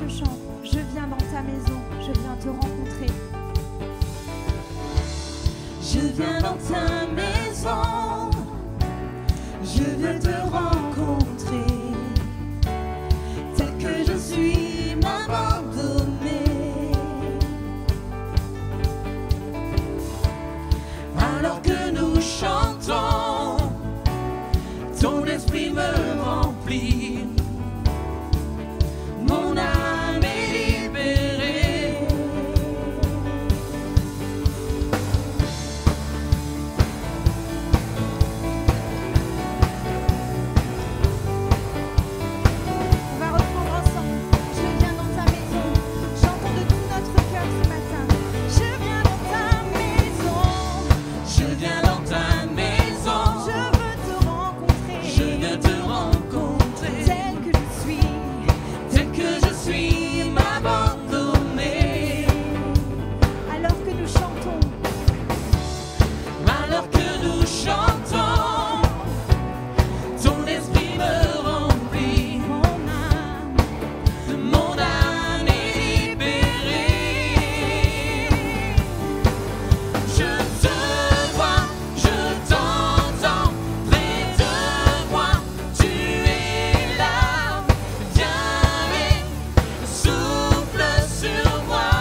ce chant. Je viens dans ta maison, je viens te rencontrer. Je viens dans ta maison, je veux te rencontrer. Tel que je suis, m'abandonner. Alors que nous chantons, ton esprit me remplit. Mon âme est libérée. On va reprendre ensemble. Je viens dans ta maison. Chantons de tout notre cœur ce matin. Je viens dans ta maison. Je viens dans ta maison. Je veux te rencontrer. Je veux te rencontrer. Tel que je suis. Tel que je suis, m'abandonner. Alors que nous chantons. Alors que nous chantons, ton esprit me remplit. Mon âme est libérée. Je te vois, je t'entends, près de moi, tu es là. Viens et souffle sur moi.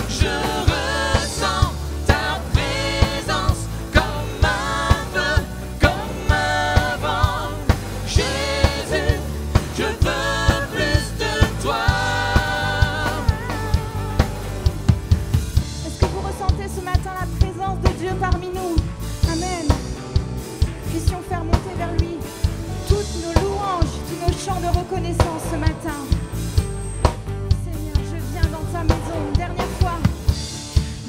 Je ressens ta présence comme un feu, comme un vent. Jésus, je veux plus de toi. Est-ce que vous ressentez ce matin la présence de Dieu parmi nous? Amen. Puissions faire monter vers lui toutes nos louanges, tous nos chants de reconnaissance ce matin. Seigneur, je viens dans ta maison. Dernière fois.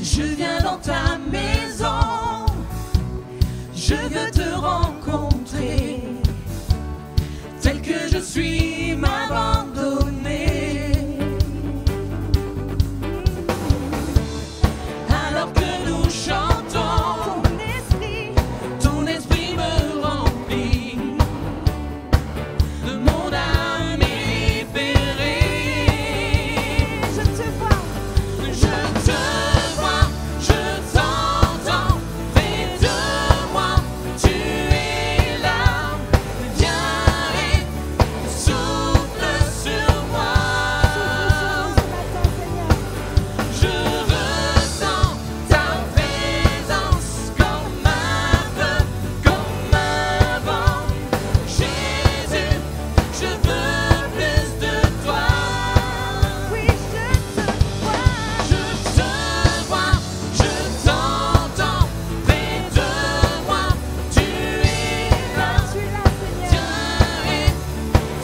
Je viens dans ta maison, je veux te rencontrer. Tel que je suis, m'abandonner. Alors que nous chantons, ton esprit me remplit. Mon âme est libérée. Je te vois. Je te vois, je t'entends, près de moi, tu es là. Viens et souffle sur moi. Souffle sur nous ce matin, Seigneur. Je ressens ta présence comme un feu, comme un vent. Jésus, je veux plus de toi. Oui, je te vois. Je te vois, je t'entends, près de moi, tu es là. Tu es là, Seigneur. Viens et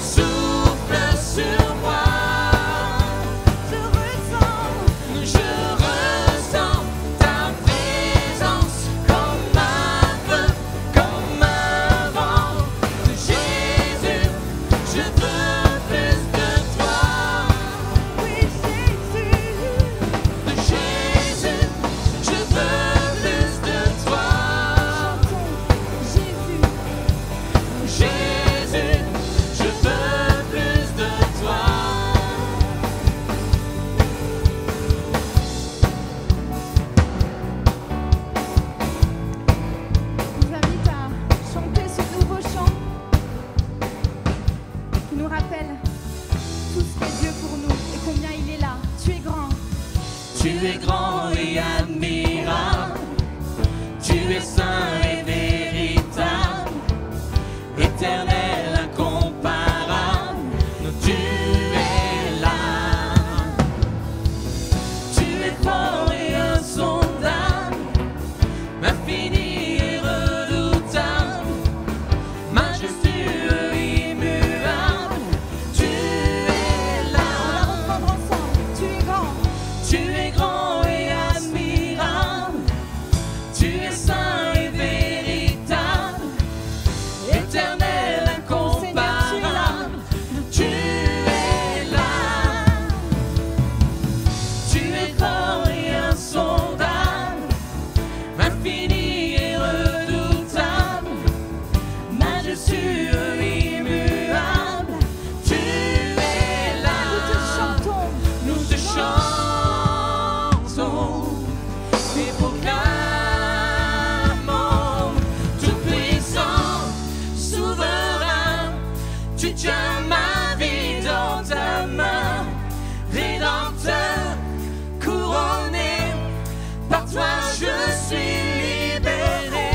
souffle sur moi. Je ressens Ta présence comme un feu, comme un vent. Jésus, je veux plus de toi. oui, Jésus. Jésus, je veux plus de toi. Jésus. Jésus, je veux plus de toi. Je vous invite à chanter ce nouveau chant qui nous rappelle tout ce qu'est Dieu pour nous et combien il est là. Tu es grand. Tu es grand et admirable, tu es saint et véritable, éternel, incomparable, tu es là. Tu es fort et insondable, infini et redoutable, majestueux, immuable, tu es là. On va reprendre ensemble. Tu es grand. Tu es grand et admirable, tu es saint et véritable, éternel, incomparable, tu es là. Tu es fort et insondable, infini et redoutable, majestueux, immuable, tu tu tiens ma vie dans ta main. Rédempteur, couronné, par toi je suis libéré.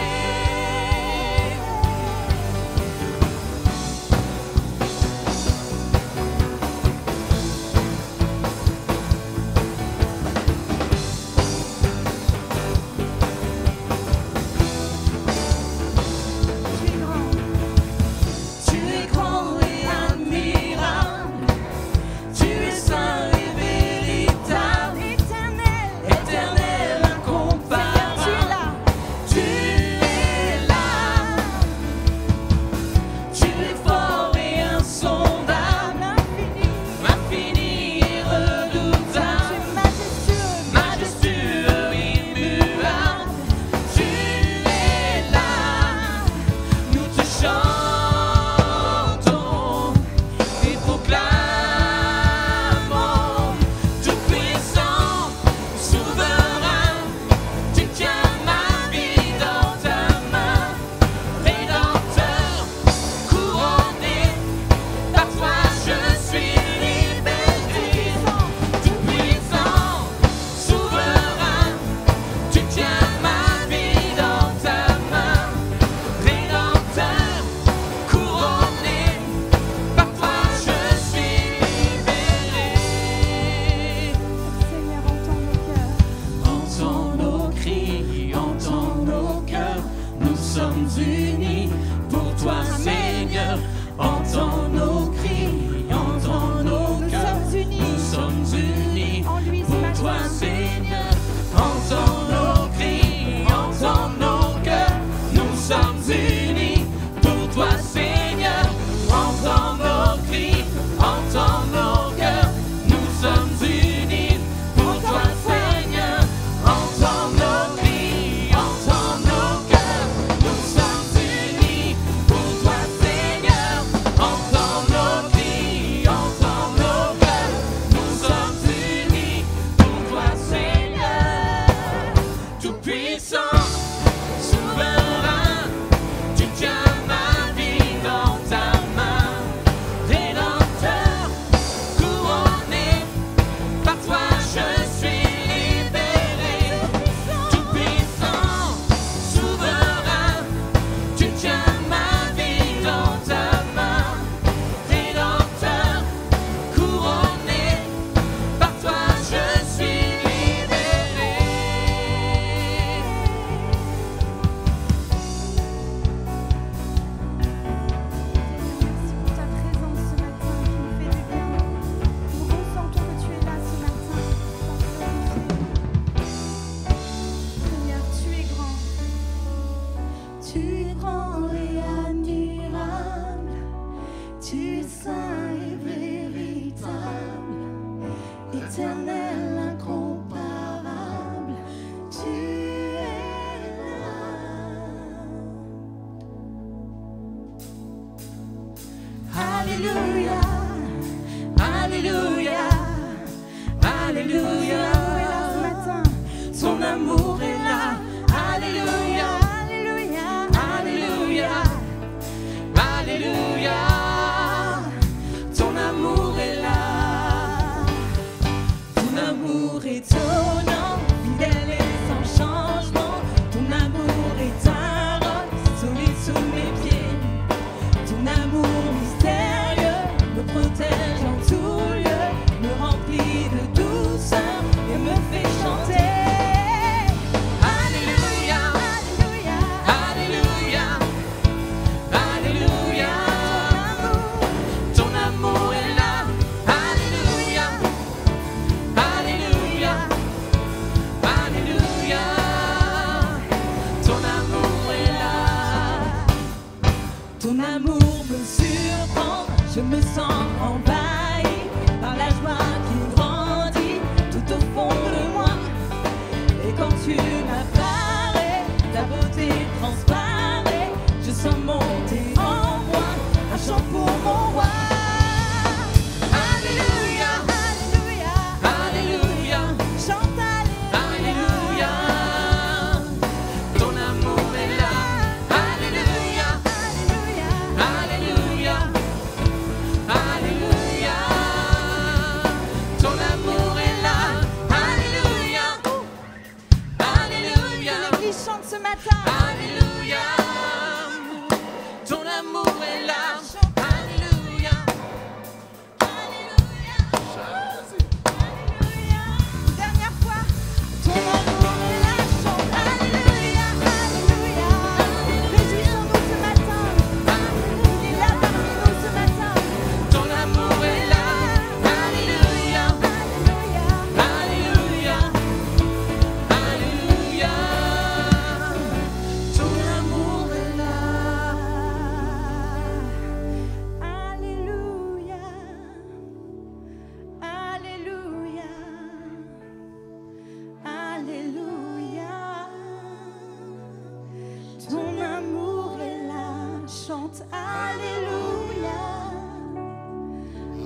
chante Alléluia,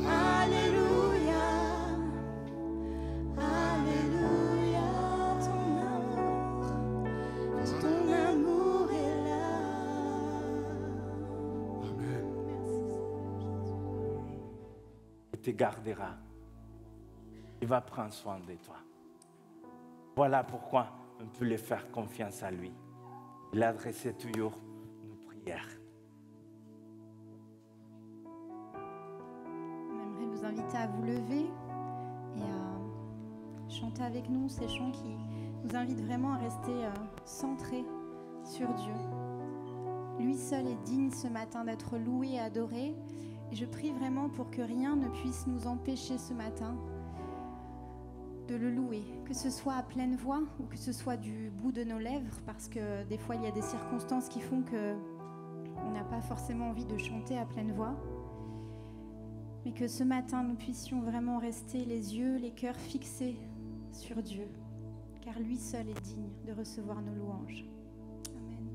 Alléluia, Alléluia. Ton amour est là. Amen. Il te gardera. Il va prendre soin de toi. Voilà pourquoi on peut lui faire confiance à lui. Il adressait toujours nos prières. On aimerait vous inviter à vous lever et à chanter avec nous ces chants qui nous invitent vraiment à rester centrés sur Dieu. Lui seul est digne ce matin d'être loué et adoré. Et je prie vraiment pour que rien ne puisse nous empêcher ce matin de le louer, que ce soit à pleine voix ou que ce soit du bout de nos lèvres, parce que des fois il y a des circonstances qui font qu'on n'a pas forcément envie de chanter à pleine voix, mais que ce matin nous puissions vraiment rester les yeux, les cœurs fixés sur Dieu, car lui seul est digne de recevoir nos louanges. Amen.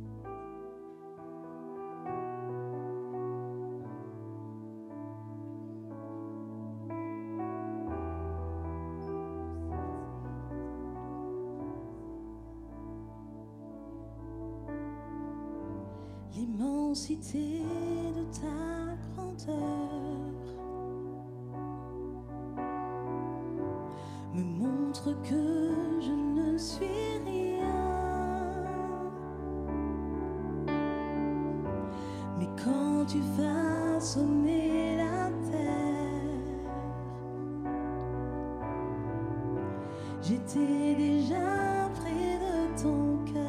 L'immensité de ta grandeur me montre que je ne suis rien. Mais quand tu façonnais la terre, j'étais déjà près de ton cœur.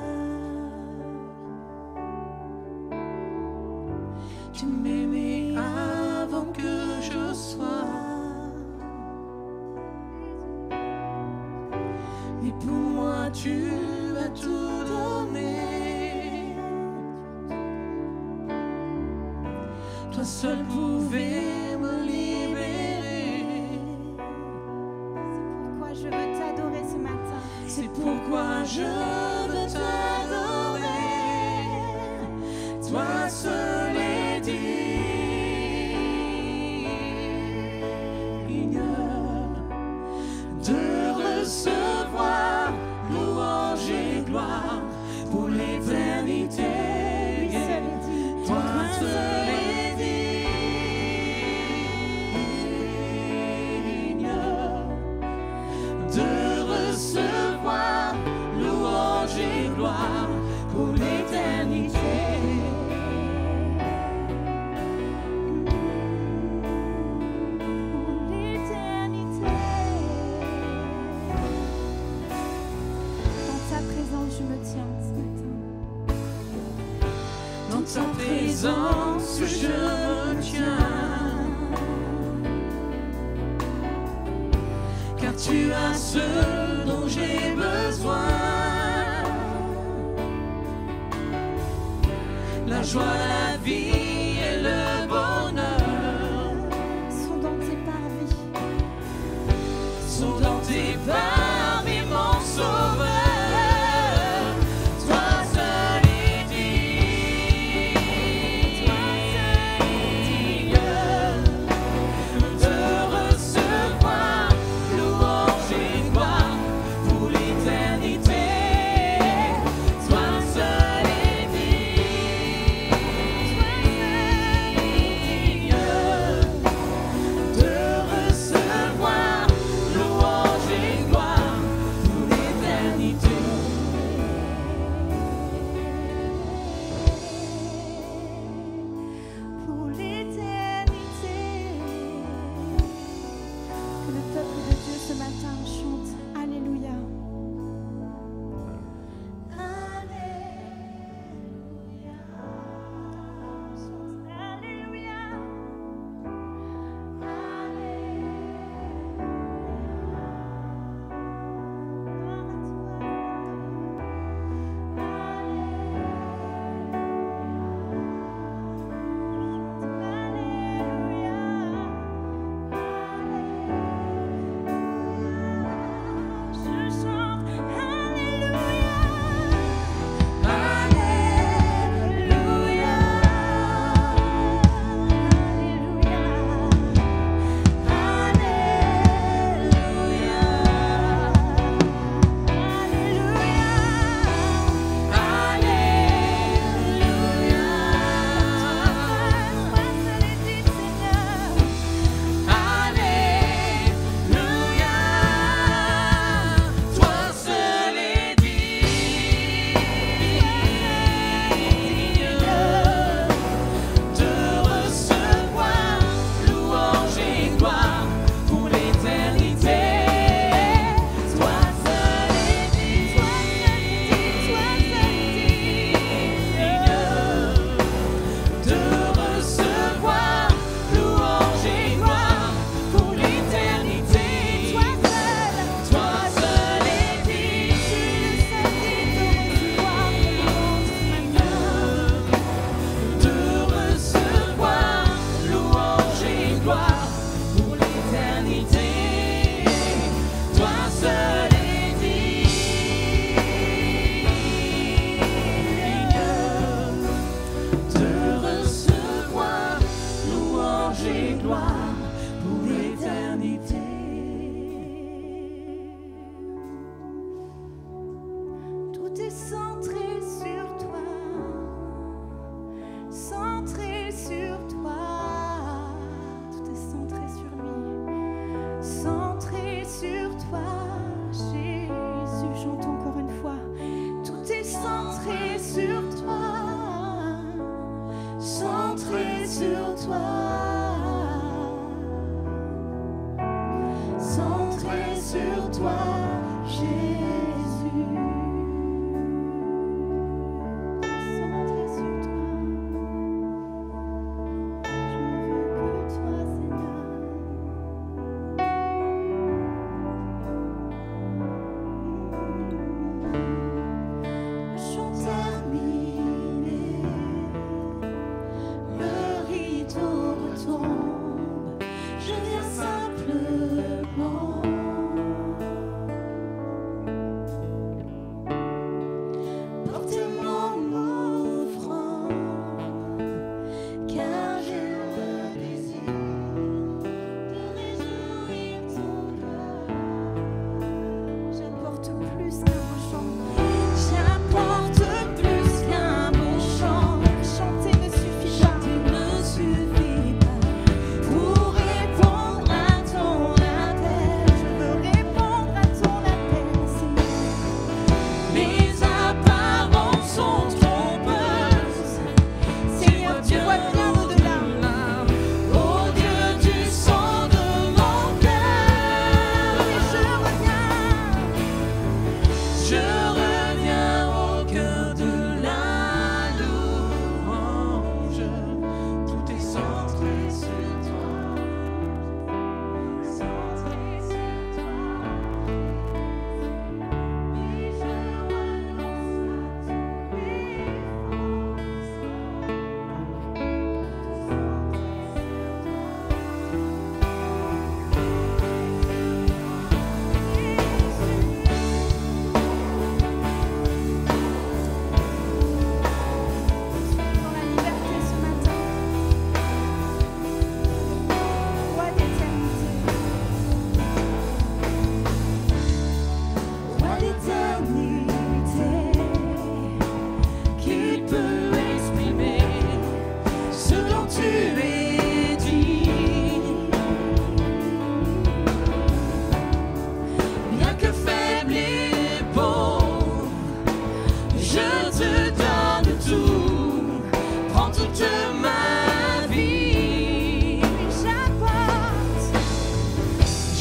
Tu m'aimais avant que je sois. Mais pour moi tu as tout donné. Toi seul pouvais me libérer. C'est pourquoi je veux t'adorer ce matin. C'est pourquoi je veux t'adorer. Toi seul est digne de recevoir louange et gloire pour l'éternité. Toi seul est digne de recevoir louange et gloire pour l'éternité. Dans ta présence, je me tiens, car tu as ce dont j'ai besoin. La joie, la vie et le bonheur sont dans tes parvis. Sont dans tes parvis, mon sauveur. Toi toi, centré sur toi, Jésus. Centré sur toi, je ne veux que toi, Seigneur. Le chant terminé, le rideau retombe, je viens simplement porter mon offrande, car j'ai le désir de réjouir ton cœur. J'apporte plus qu'un beau chant. J'apporte plus qu'un beau chant. Chanter ne suffit pas. Chanter ne suffit pas pour répondre à ton appel. Je veux répondre à ton appel, Seigneur. Les apparences sont trompeuses. Seigneur, tu vois bien au-delà. Ô Dieu du sang de mon cœur, et je reviens au cœur de la louange. Tout est centré sur toi, centré sur toi. Et je renonce à tous mes dans la liberté ce matin, roi d'éternité, roi d'éternité, qui peut exprimer ce dont tu es dit, bien que faible et pauvre. Je te donne tout, prends toute ma vie.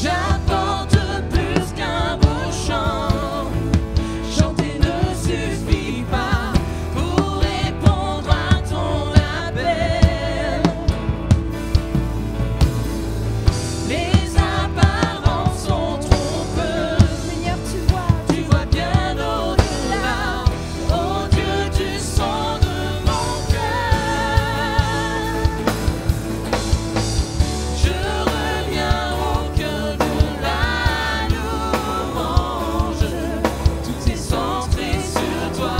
J'apporte plus qu'un beau chant. Chanter ne suffit pas pour répondre à ton appel. Les apparences sont trompeuses. Seigneur, tu vois bien au-delà. Ô Dieu du sang de mon cœur, je reviens au cœur de la louange. Tout est centré sur toi,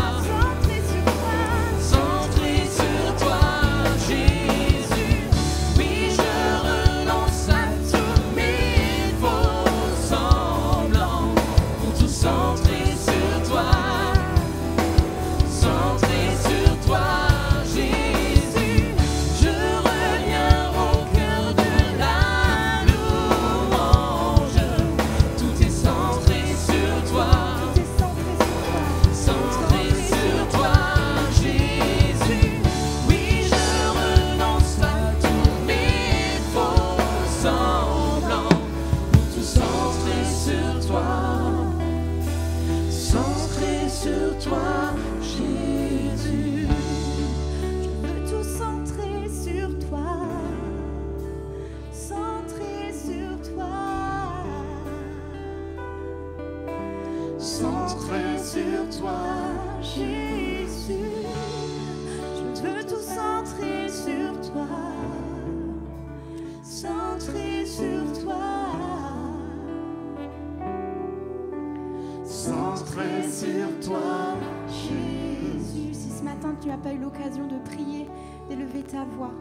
centré sur toi, Jésus. Oui, je renonce à tous mes faux semblants pour tout centrer sur toi. Centré sur toi, Jésus, je reviens au cœur de la louange. Tout est centré sur toi, centré sur toi, Jésus. Oui, je renonce à tous mes faux semblants pour tout centrer sur toi. Centré sur toi, Jésus. Je veux tout centrer sur toi, centré sur toi, centré sur toi, Jésus. Je veux tout centrer sur toi, centré sur toi, centré sur toi, Jésus. Si ce matin tu n'as pas eu l'occasion de prier, d'élever ta voix,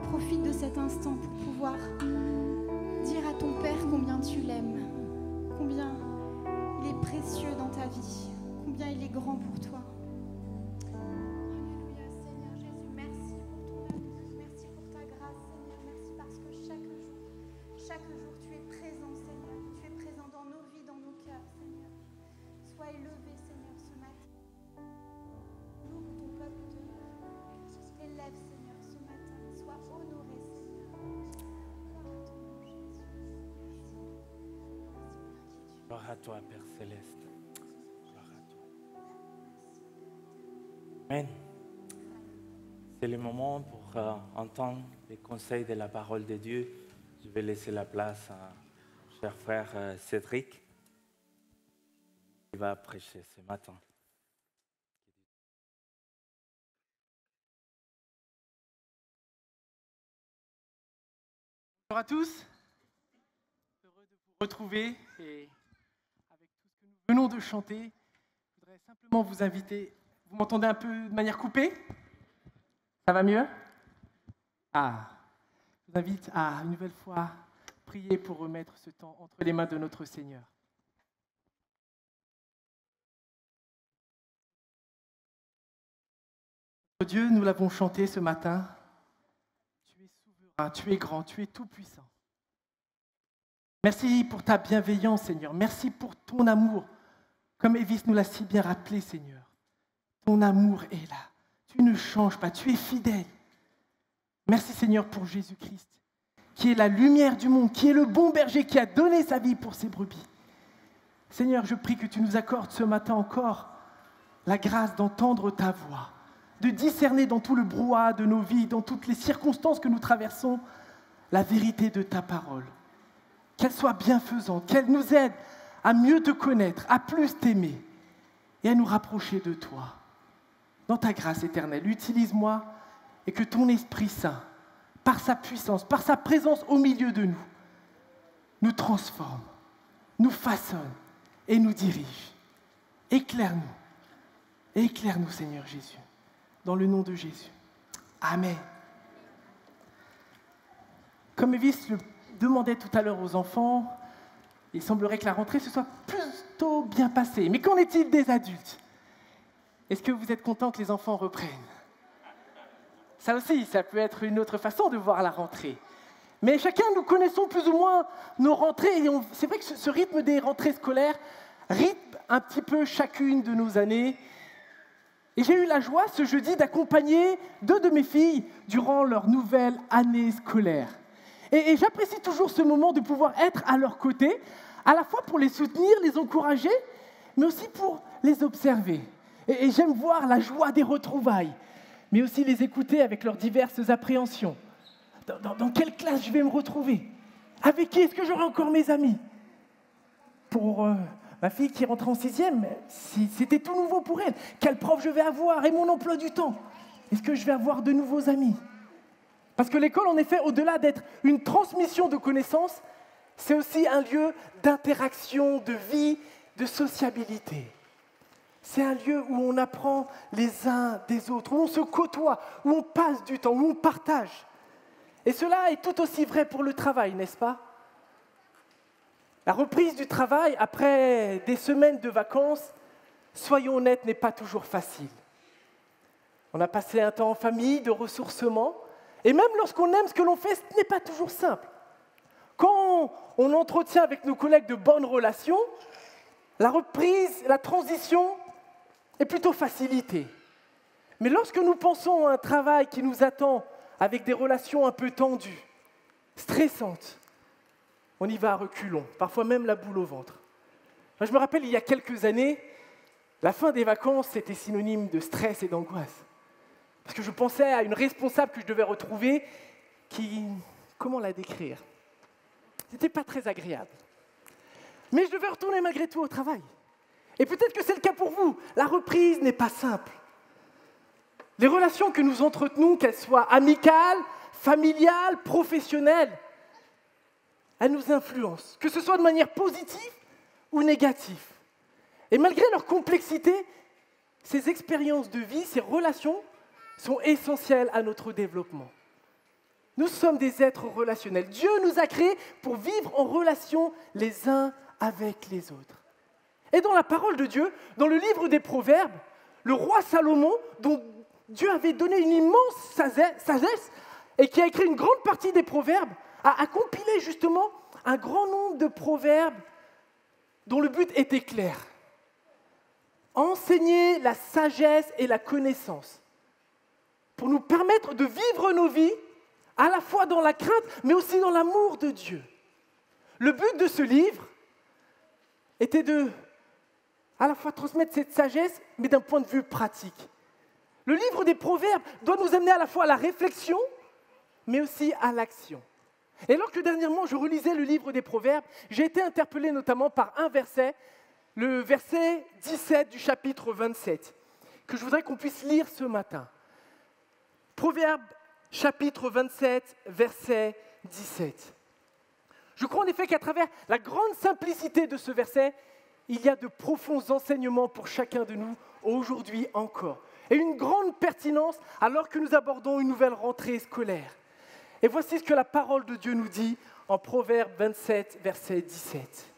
profite de cet instant pour pouvoir dire à ton Père combien tu l'aimes, combien il est précieux dans ta vie, combien il est grand pour toi. Alléluia, Seigneur Jésus, merci pour ton amour, merci pour ta grâce, Seigneur, merci parce que chaque jour tu es présent, Seigneur, tu es présent dans nos vies, dans nos cœurs, Seigneur. Sois élevé, Seigneur, ce matin. Loue ton peuple t'élève, Seigneur, ce matin. Sois honoré, Seigneur. Gloire à toi, Père Céleste. Gloire à toi. Amen. C'est le moment pour entendre les conseils de la parole de Dieu. Je vais laisser la place à mon cher frère Cédric, qui va prêcher ce matin. Bonjour à tous, heureux de vous retrouver et avec tout ce que nous venons de chanter, je voudrais simplement vous inviter, vous m'entendez un peu de manière coupée? Ça va mieux? Ah, je vous invite à une nouvelle fois prier pour remettre ce temps entre les mains de notre Seigneur. Notre Dieu, nous l'avons chanté ce matin. Tu es souverain, tu es grand, tu es tout-puissant. Merci pour ta bienveillance, Seigneur. Merci pour ton amour. Comme Évis nous l'a si bien rappelé, Seigneur. Ton amour est là. Tu ne changes pas, tu es fidèle. Merci, Seigneur, pour Jésus-Christ, qui est la lumière du monde, qui est le bon berger, qui a donné sa vie pour ses brebis. Seigneur, je prie que tu nous accordes ce matin encore la grâce d'entendre ta voix, de discerner dans tout le brouhaha de nos vies, dans toutes les circonstances que nous traversons, la vérité de ta parole. Qu'elle soit bienfaisante, qu'elle nous aide à mieux te connaître, à plus t'aimer et à nous rapprocher de toi. Dans ta grâce éternelle, utilise-moi et que ton Esprit Saint, par sa puissance, par sa présence au milieu de nous, nous transforme, nous façonne et nous dirige. Éclaire-nous. Éclaire-nous, Seigneur Jésus. Dans le nom de Jésus. Amen. Comme Évis le demandait tout à l'heure aux enfants, il semblerait que la rentrée se soit plutôt bien passée. Mais qu'en est-il des adultes? Est-ce que vous êtes contents que les enfants reprennent? Ça aussi, ça peut être une autre façon de voir la rentrée. Mais chacun, nous connaissons plus ou moins nos rentrées. Et c'est vrai que ce rythme des rentrées scolaires rythme un petit peu chacune de nos années. Et j'ai eu la joie ce jeudi d'accompagner 2 de mes filles durant leur nouvelle année scolaire. Et j'apprécie toujours ce moment de pouvoir être à leur côté, à la fois pour les soutenir, les encourager, mais aussi pour les observer. Et j'aime voir la joie des retrouvailles, mais aussi les écouter avec leurs diverses appréhensions. Dans quelle classe je vais me retrouver? Avec qui est-ce que j'aurai encore mes amis? Pour ma fille qui rentre en 6e, c'était tout nouveau pour elle. Quel prof je vais avoir et mon emploi du temps? Est-ce que je vais avoir de nouveaux amis? Parce que l'école, en effet, au-delà d'être une transmission de connaissances, c'est aussi un lieu d'interaction, de vie, de sociabilité. C'est un lieu où on apprend les uns des autres, où on se côtoie, où on passe du temps, où on partage. Et cela est tout aussi vrai pour le travail, n'est-ce pas? La reprise du travail, après des semaines de vacances, soyons honnêtes, n'est pas toujours facile. On a passé un temps en famille, de ressourcement, et même lorsqu'on aime ce que l'on fait, ce n'est pas toujours simple. Quand on entretient avec nos collègues de bonnes relations, la reprise, la transition est plutôt facilitée. Mais lorsque nous pensons à un travail qui nous attend avec des relations un peu tendues, stressantes, on y va à reculons, parfois même la boule au ventre. Je me rappelle, il y a quelques années, la fin des vacances, c'était synonyme de stress et d'angoisse. Parce que je pensais à une responsable que je devais retrouver qui... Comment la décrire? C'était pas très agréable. Mais je devais retourner malgré tout au travail. Et peut-être que c'est le cas pour vous. La reprise n'est pas simple. Les relations que nous entretenons, qu'elles soient amicales, familiales, professionnelles, elles nous influencent, que ce soit de manière positive ou négative. Et malgré leur complexité, ces expériences de vie, ces relations sont essentielles à notre développement. Nous sommes des êtres relationnels. Dieu nous a créés pour vivre en relation les uns avec les autres. Et dans la parole de Dieu, dans le livre des Proverbes, le roi Salomon, dont Dieu avait donné une immense sagesse et qui a écrit une grande partie des Proverbes, a compilé justement un grand nombre de proverbes dont le but était clair. Enseigner la sagesse et la connaissance pour nous permettre de vivre nos vies à la fois dans la crainte, mais aussi dans l'amour de Dieu. Le but de ce livre, était de à la fois transmettre cette sagesse, mais d'un point de vue pratique. Le livre des Proverbes doit nous amener à la fois à la réflexion, mais aussi à l'action. Et alors que dernièrement je relisais le livre des Proverbes, j'ai été interpellé notamment par un verset, le verset 17 du chapitre 27, que je voudrais qu'on puisse lire ce matin. Proverbes chapitre 27, verset 17. Je crois en effet qu'à travers la grande simplicité de ce verset, il y a de profonds enseignements pour chacun de nous aujourd'hui encore. Et une grande pertinence alors que nous abordons une nouvelle rentrée scolaire. Et voici ce que la parole de Dieu nous dit en Proverbe 27, verset 17.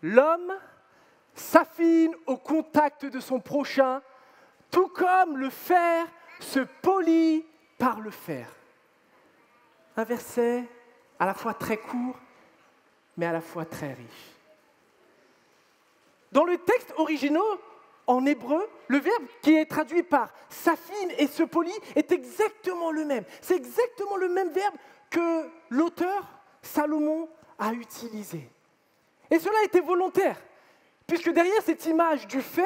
L'homme s'affine au contact de son prochain, tout comme le fer se polit par le fer. Un verset à la fois très court, mais à la fois très riche. Dans le texte original, en hébreu, le verbe qui est traduit par « s'affine » et « se polit » est exactement le même. C'est exactement le même verbe que l'auteur, Salomon, a utilisé. Et cela était volontaire, puisque derrière cette image du fer,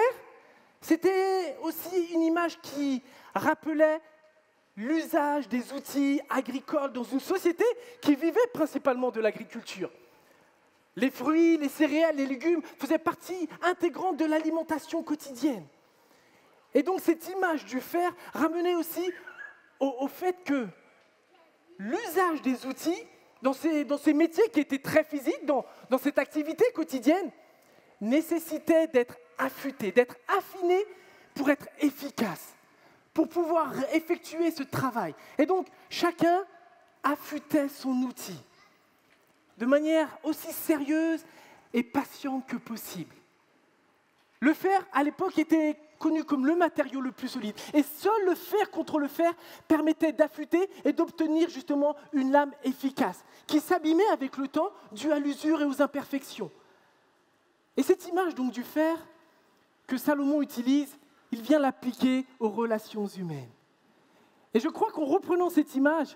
c'était aussi une image qui rappelait l'usage des outils agricoles dans une société qui vivait principalement de l'agriculture. Les fruits, les céréales, les légumes faisaient partie intégrante de l'alimentation quotidienne. Et donc cette image du fer ramenait aussi au fait que l'usage des outils dans ces métiers qui étaient très physiques, dans cette activité quotidienne, nécessitait d'être affûté, d'être affiné pour être efficace, pour pouvoir effectuer ce travail. Et donc chacun affûtait son outil de manière aussi sérieuse et patiente que possible. Le fer, à l'époque, était connu comme le matériau le plus solide. Et seul le fer contre le fer permettait d'affûter et d'obtenir justement une lame efficace, qui s'abîmait avec le temps dû à l'usure et aux imperfections. Et cette image donc du fer que Salomon utilise, il vient l'appliquer aux relations humaines. Et je crois qu'en reprenant cette image,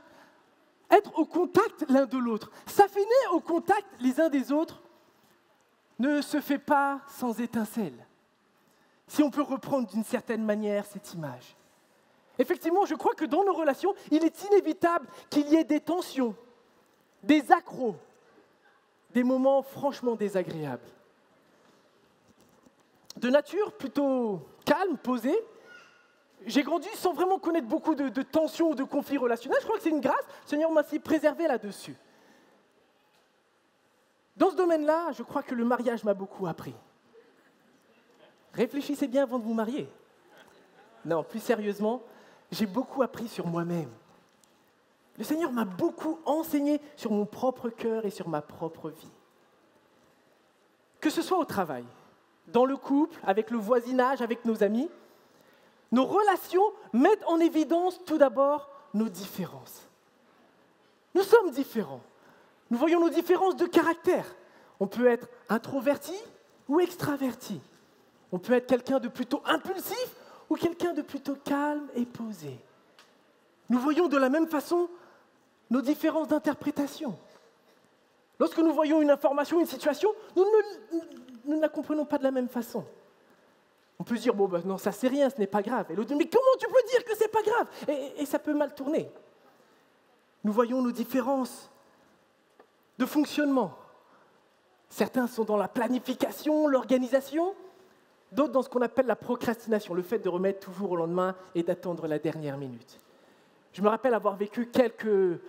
être au contact l'un de l'autre, s'affiner au contact les uns des autres, ne se fait pas sans étincelle. Si on peut reprendre d'une certaine manière cette image. Effectivement, je crois que dans nos relations, il est inévitable qu'il y ait des tensions, des accros, des moments franchement désagréables. De nature plutôt calme, posée, j'ai grandi sans vraiment connaître beaucoup de tensions ou de conflits relationnels. Je crois que c'est une grâce. Le Seigneur m'a aussi préservé là-dessus. Dans ce domaine-là, je crois que le mariage m'a beaucoup appris. Réfléchissez bien avant de vous marier. Non, plus sérieusement, j'ai beaucoup appris sur moi-même. Le Seigneur m'a beaucoup enseigné sur mon propre cœur et sur ma propre vie. Que ce soit au travail, dans le couple, avec le voisinage, avec nos amis, nos relations mettent en évidence tout d'abord nos différences. Nous sommes différents. Nous voyons nos différences de caractère. On peut être introverti ou extraverti. On peut être quelqu'un de plutôt impulsif ou quelqu'un de plutôt calme et posé. Nous voyons de la même façon nos différences d'interprétation. Lorsque nous voyons une information, une situation, nous ne la comprenons pas de la même façon. On peut se dire, bon, ben non, ça c'est rien, ce n'est pas grave. Et l'autre dit, mais comment tu peux dire que c'est pas grave ? Et ça peut mal tourner. Nous voyons nos différences de fonctionnement. Certains sont dans la planification, l'organisation, d'autres dans ce qu'on appelle la procrastination, le fait de remettre toujours au lendemain et d'attendre la dernière minute. Je me rappelle avoir vécu quelques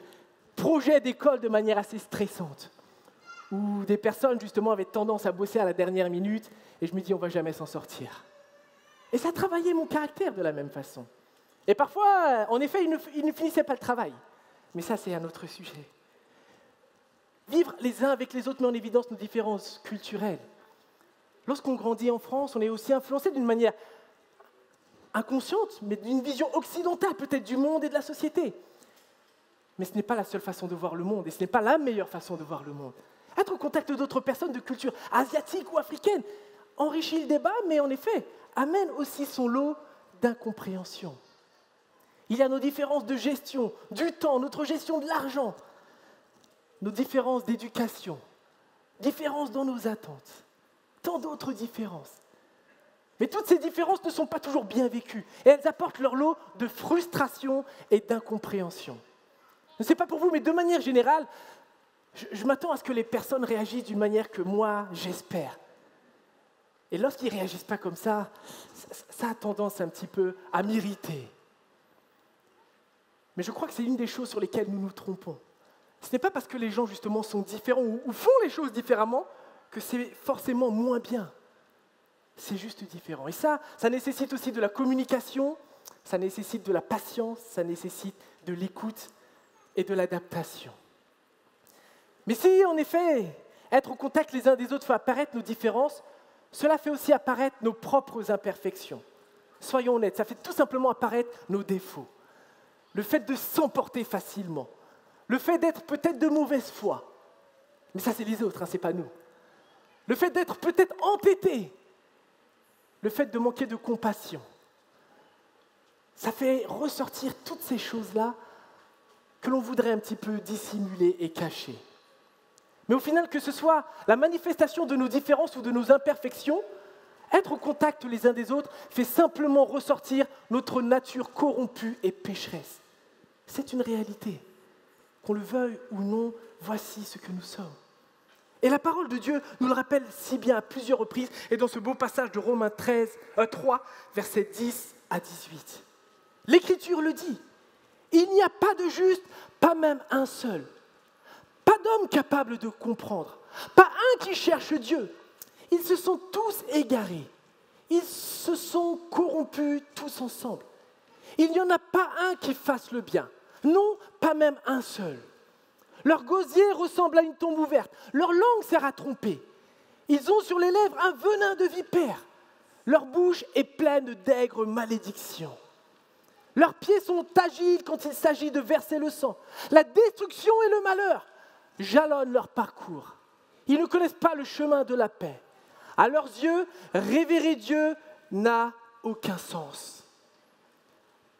projets d'école de manière assez stressante, où des personnes justement avaient tendance à bosser à la dernière minute, et je me dis, on ne va jamais s'en sortir. Et ça travaillait mon caractère de la même façon. Et parfois, en effet, il ne finissait pas le travail. Mais ça, c'est un autre sujet. Vivre les uns avec les autres met en évidence nos différences culturelles. Lorsqu'on grandit en France, on est aussi influencé d'une manière inconsciente, mais d'une vision occidentale peut-être du monde et de la société. Mais ce n'est pas la seule façon de voir le monde, et ce n'est pas la meilleure façon de voir le monde. Être au contact d'autres personnes de culture asiatique ou africaine enrichit le débat, mais en effet, amène aussi son lot d'incompréhension. Il y a nos différences de gestion du temps, notre gestion de l'argent, nos différences d'éducation. différences dans nos attentes, tant d'autres différences. Mais toutes ces différences ne sont pas toujours bien vécues et elles apportent leur lot de frustration et d'incompréhension. Je ne sais pas pour vous, mais de manière générale, je m'attends à ce que les personnes réagissent d'une manière que moi, j'espère. Et lorsqu'ils ne réagissent pas comme ça a tendance un petit peu à m'irriter. Mais je crois que c'est une des choses sur lesquelles nous nous trompons. Ce n'est pas parce que les gens, justement, sont différents ou font les choses différemment que c'est forcément moins bien. C'est juste différent. Et ça nécessite aussi de la communication, ça nécessite de la patience, ça nécessite de l'écoute et de l'adaptation. Mais si, en effet, être au contact les uns des autres fait apparaître nos différences, cela fait aussi apparaître nos propres imperfections. Soyons honnêtes, ça fait tout simplement apparaître nos défauts. Le fait de s'emporter facilement, le fait d'être peut-être de mauvaise foi, mais ça c'est les autres, ce n'est pas nous. Le fait d'être peut-être entêté, le fait de manquer de compassion, ça fait ressortir toutes ces choses-là que l'on voudrait un petit peu dissimuler et cacher. Mais au final, que ce soit la manifestation de nos différences ou de nos imperfections, être au contact les uns des autres fait simplement ressortir notre nature corrompue et pécheresse. C'est une réalité. Qu'on le veuille ou non, voici ce que nous sommes. Et la parole de Dieu nous le rappelle si bien à plusieurs reprises, et dans ce beau passage de Romains 3, versets 10 à 18. L'Écriture le dit, il n'y a pas de juste, pas même un seul. Pas d'homme capable de comprendre, pas un qui cherche Dieu. Ils se sont tous égarés, ils se sont corrompus tous ensemble. Il n'y en a pas un qui fasse le bien, non, pas même un seul. Leur gosier ressemble à une tombe ouverte, leur langue sert à tromper. Ils ont sur les lèvres un venin de vipère, leur bouche est pleine d'aigres malédictions. Leurs pieds sont agiles quand il s'agit de verser le sang. La destruction et le malheur jalonnent leur parcours. Ils ne connaissent pas le chemin de la paix. À leurs yeux, révérer Dieu n'a aucun sens.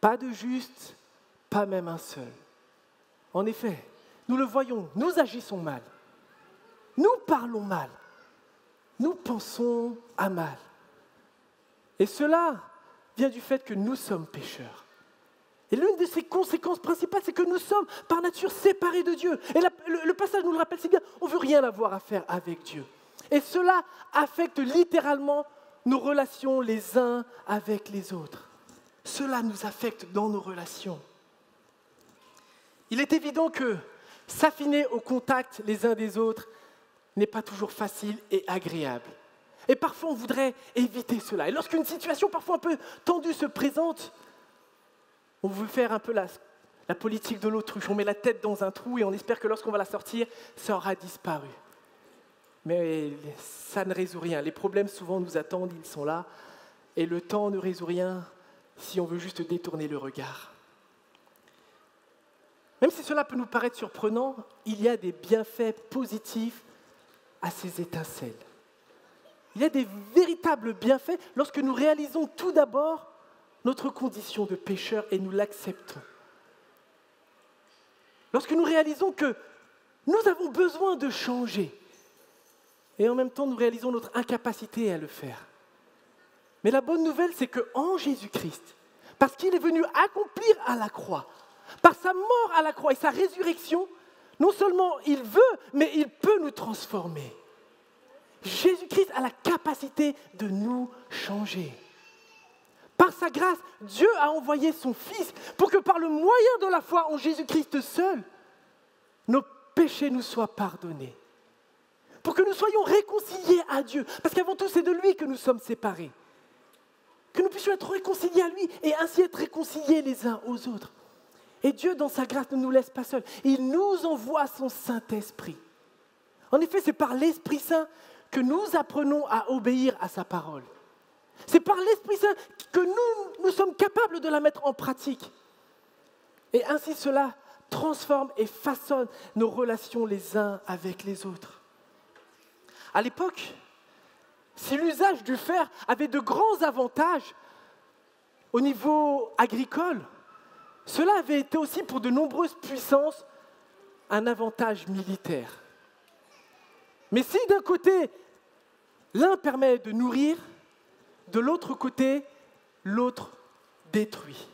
Pas de juste, pas même un seul. En effet, nous le voyons, nous agissons mal. Nous parlons mal. Nous pensons à mal. Et cela vient du fait que nous sommes pécheurs. Et l'une de ces conséquences principales, c'est que nous sommes par nature séparés de Dieu. Et le passage nous le rappelle si bien, on ne veut rien avoir à faire avec Dieu. Et cela affecte littéralement nos relations les uns avec les autres. Cela nous affecte dans nos relations. Il est évident que s'affiner au contact les uns des autres n'est pas toujours facile et agréable. Et parfois, on voudrait éviter cela. Et lorsqu'une situation parfois un peu tendue se présente, on veut faire un peu la politique de l'autruche. On met la tête dans un trou et on espère que lorsqu'on va la sortir, ça aura disparu. Mais ça ne résout rien. Les problèmes souvent nous attendent, ils sont là. Et le temps ne résout rien si on veut juste détourner le regard. Même si cela peut nous paraître surprenant, il y a des bienfaits positifs à ces étincelles. Il y a des véritables bienfaits lorsque nous réalisons tout d'abord notre condition de pécheur et nous l'acceptons. Lorsque nous réalisons que nous avons besoin de changer et en même temps nous réalisons notre incapacité à le faire. Mais la bonne nouvelle, c'est qu'en Jésus-Christ, parce qu'il est venu accomplir à la croix, par sa mort à la croix et sa résurrection, non seulement il veut, mais il peut nous transformer. Jésus-Christ a la capacité de nous changer. Par sa grâce, Dieu a envoyé son Fils pour que par le moyen de la foi en Jésus-Christ seul, nos péchés nous soient pardonnés. Pour que nous soyons réconciliés à Dieu. Parce qu'avant tout, c'est de lui que nous sommes séparés. Que nous puissions être réconciliés à lui et ainsi être réconciliés les uns aux autres. Et Dieu, dans sa grâce, ne nous laisse pas seuls. Il nous envoie son Saint-Esprit. En effet, c'est par l'Esprit Saint que nous apprenons à obéir à sa parole. C'est par l'Esprit Saint que nous sommes capables de la mettre en pratique. Et ainsi cela transforme et façonne nos relations les uns avec les autres. À l'époque, si l'usage du fer avait de grands avantages au niveau agricole, cela avait été aussi pour de nombreuses puissances un avantage militaire. Mais si d'un côté, l'un permet de nourrir, de l'autre côté, l'autre détruit.